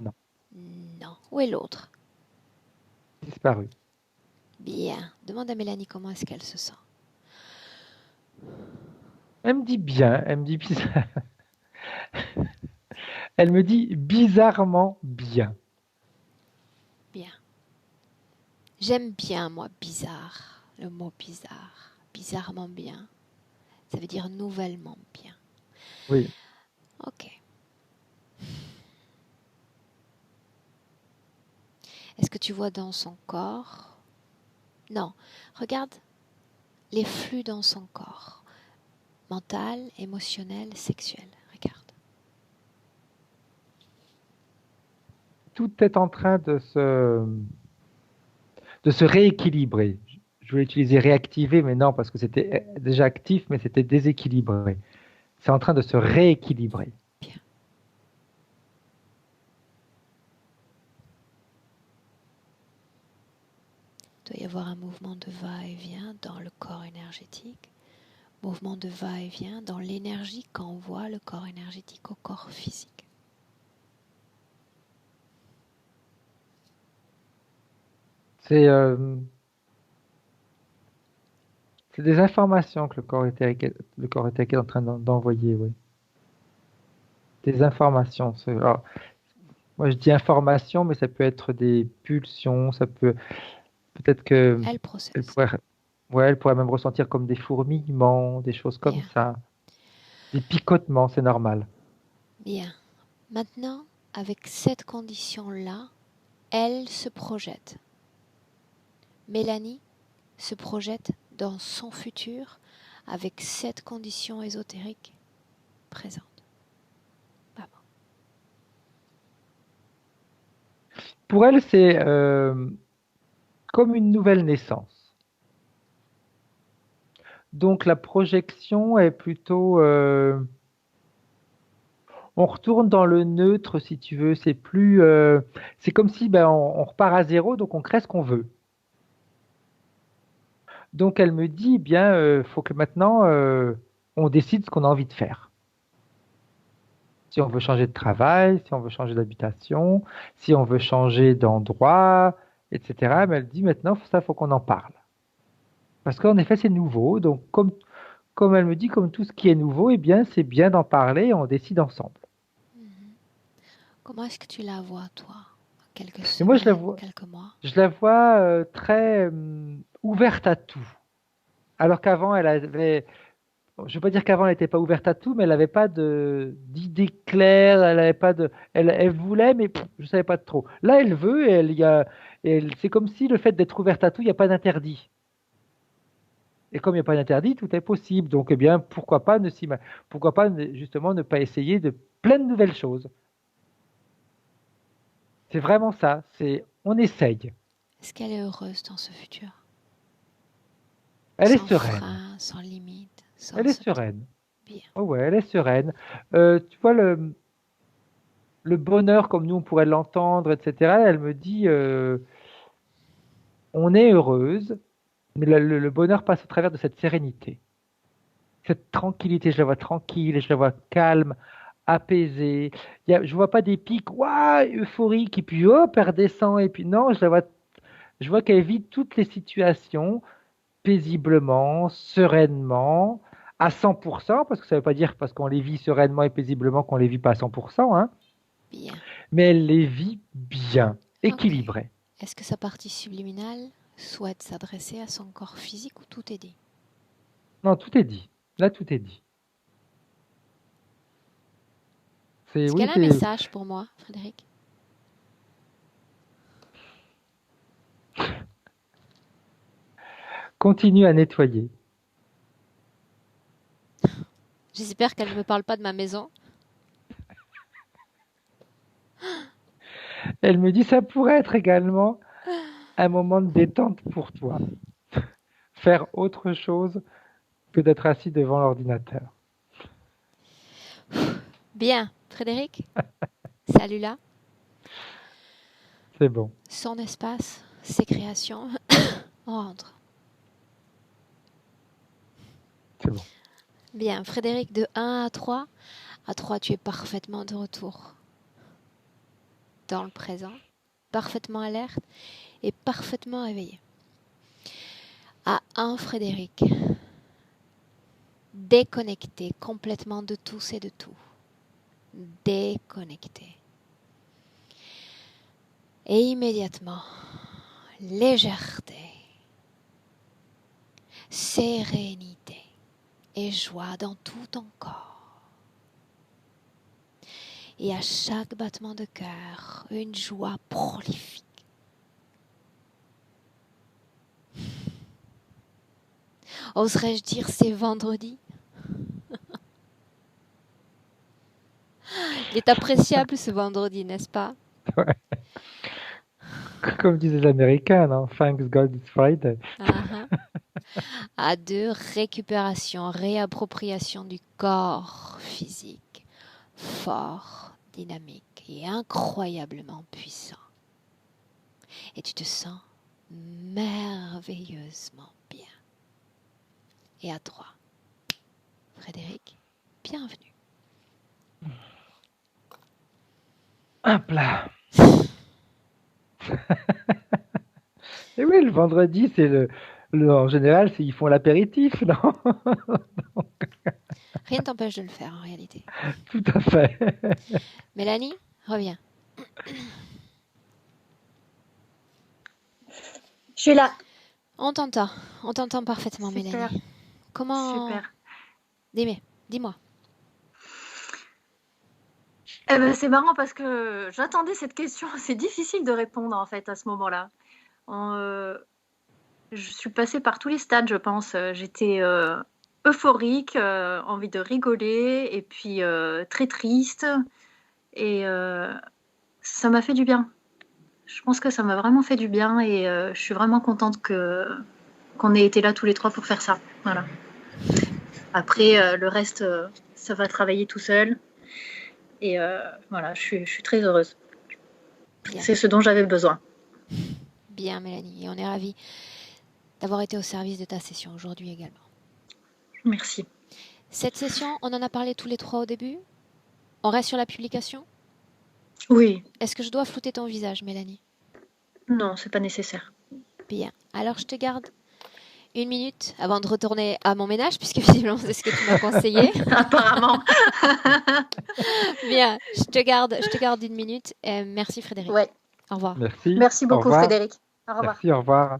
non, Non. Où est l'autre? disparu. Bien. Demande à Mélanie comment est-ce qu'elle se sent. Elle me dit bien, elle me dit bizarre. Elle me dit bizarrement bien. Bien. J'aime bien, moi, bizarre. Le mot bizarre. Bizarrement bien. Ça veut dire nouvellement bien. Oui. Ok. Est-ce que tu vois dans son corps? Non. Regarde les flux dans son corps. Mental, émotionnel, sexuel. Regarde. Tout est en train de se rééquilibrer. Je voulais utiliser réactiver, mais non, parce que c'était déjà actif, mais c'était déséquilibré. C'est en train de se rééquilibrer. Bien. Il doit y avoir un mouvement de va-et-vient dans le corps énergétique. Mouvement de va-et-vient dans l'énergie qu'envoie le corps énergétique au corps physique. C'est c'est des informations que le corps éthérique est en train d'envoyer, oui. Des informations. Alors, moi, je dis information, mais ça peut être des pulsions, peut-être que Elle elle processe. pourrait, ouais, elle pourrait même ressentir comme des fourmillements, des choses comme Bien, ça, des picotements, c'est normal. bien. Maintenant, avec cette condition-là, elle se projette. Mélanie se projette dans son futur avec cette condition ésotérique présente. Maman. Pour elle, c'est comme une nouvelle naissance. Donc la projection est plutôt, on retourne dans le neutre si tu veux. C'est plus, c'est comme si ben on repart à zéro, donc on crée ce qu'on veut. Donc elle me dit, eh bien, faut que maintenant on décide ce qu'on a envie de faire. Si on veut changer de travail, si on veut changer d'habitation, si on veut changer d'endroit, etc. Mais elle dit maintenant, ça, faut qu'on en parle. Parce qu'en effet, c'est nouveau. Donc, comme elle me dit, comme tout ce qui est nouveau, eh bien, c'est bien d'en parler et on décide ensemble. Comment est-ce que tu la vois, toi? Quelques Et moi, semaines, quelques mois? je la vois très ouverte à tout. Alors qu'avant, elle avait, bon, je ne veux pas dire qu'avant, elle n'était pas ouverte à tout, mais elle n'avait pas d'idée claire, elle avait pas elle voulait, mais je ne savais pas trop. Là, elle veut, et c'est comme si le fait d'être ouverte à tout, il n'y a pas d'interdit. Et comme il n'y a pas d'interdit, tout est possible. Donc, eh bien, pourquoi pas justement ne pas essayer de plein de nouvelles choses. C'est vraiment ça. On essaye. Est-ce qu'elle est heureuse dans ce futur? Elle est Sans sereine. frein, sans limite, sans Elle est se... sereine. Bien. Oh ouais, elle est sereine. Tu vois, le bonheur, comme nous on pourrait l'entendre, etc., elle me dit, on est heureuse, mais le bonheur passe au travers de cette sérénité. Cette tranquillité, je la vois tranquille, je la vois calme, apaisée. Je vois pas des pics, waouh, euphoriques, et puis hop, elle redescend, et puis non, je vois qu'elle vit toutes les situations paisiblement, sereinement, à 100%, parce que ça veut pas dire parce qu'on les vit sereinement et paisiblement qu'on les vit pas à 100%, hein, Bien. mais elle les vit bien, Ok. équilibrées. Est-ce que sa partie subliminale souhaite s'adresser à son corps physique ou tout est dit? Non, tout est dit. Là, tout est dit. Est-ce Oui, qu'elle a un message pour moi, Frédéric? continue à nettoyer. J'espère qu'elle ne me parle pas de ma maison. Elle me dit, ça pourrait être également un moment de détente pour toi. Faire autre chose que d'être assis devant l'ordinateur. Bien, Frédéric, salut là. C'est bon. Son espace, ses créations, on rentre. C'est bon. Bien, Frédéric, de 1 à 3. À 3, tu es parfaitement de retour dans le présent, parfaitement alerte et parfaitement éveillé. À 1, Frédéric, déconnecté complètement de tous et de tout. Déconnecté. Et immédiatement, légèreté, sérénité et joie dans tout ton corps. Et à chaque battement de cœur, une joie prolifique. Oserais-je dire c'est vendredi? Il est appréciable ce vendredi, n'est-ce pas? Ouais. Comme disent les Américains, non? Thanks God it's Friday. À 2, récupération, réappropriation du corps physique, fort, dynamique et incroyablement puissant. Et tu te sens merveilleusement bien. Et à 3, Frédéric, bienvenue. Hop là. Et oui, le vendredi, en général, ils font l'apéritif, non? Rien ne t'empêche de le faire en réalité. Tout à fait. Mélanie, reviens. Je suis là. On t'entend parfaitement, Super. Mélanie. Comment... Super. Dis-moi. Eh ben, c'est marrant parce que j'attendais cette question. C'est difficile de répondre en fait à ce moment-là. Je suis passée par tous les stades, je pense. J'étais euphorique, envie de rigoler, et puis très triste. Et ça m'a fait du bien. Je pense que ça m'a vraiment fait du bien et je suis vraiment contente qu'on ait été là tous les trois pour faire ça. Voilà. Après, le reste, ça va travailler tout seul. Et voilà, je suis très heureuse. Bien. C'est ce dont j'avais besoin. Bien, Mélanie. Et on est ravis d'avoir été au service de ta session aujourd'hui également. Merci. Cette session, on en a parlé tous les trois au début. On reste sur la publication? Oui. Est-ce que je dois flouter ton visage, Mélanie? Non, c'est pas nécessaire. Bien. Alors, je te garde 1 minute avant de retourner à mon ménage, puisque visiblement, c'est ce que tu m'as conseillé. Apparemment. Bien. Je te garde 1 minute. Merci, Frédéric. Ouais. Au revoir. Merci. Merci beaucoup, Au revoir. Frédéric. Au revoir. Merci, au revoir.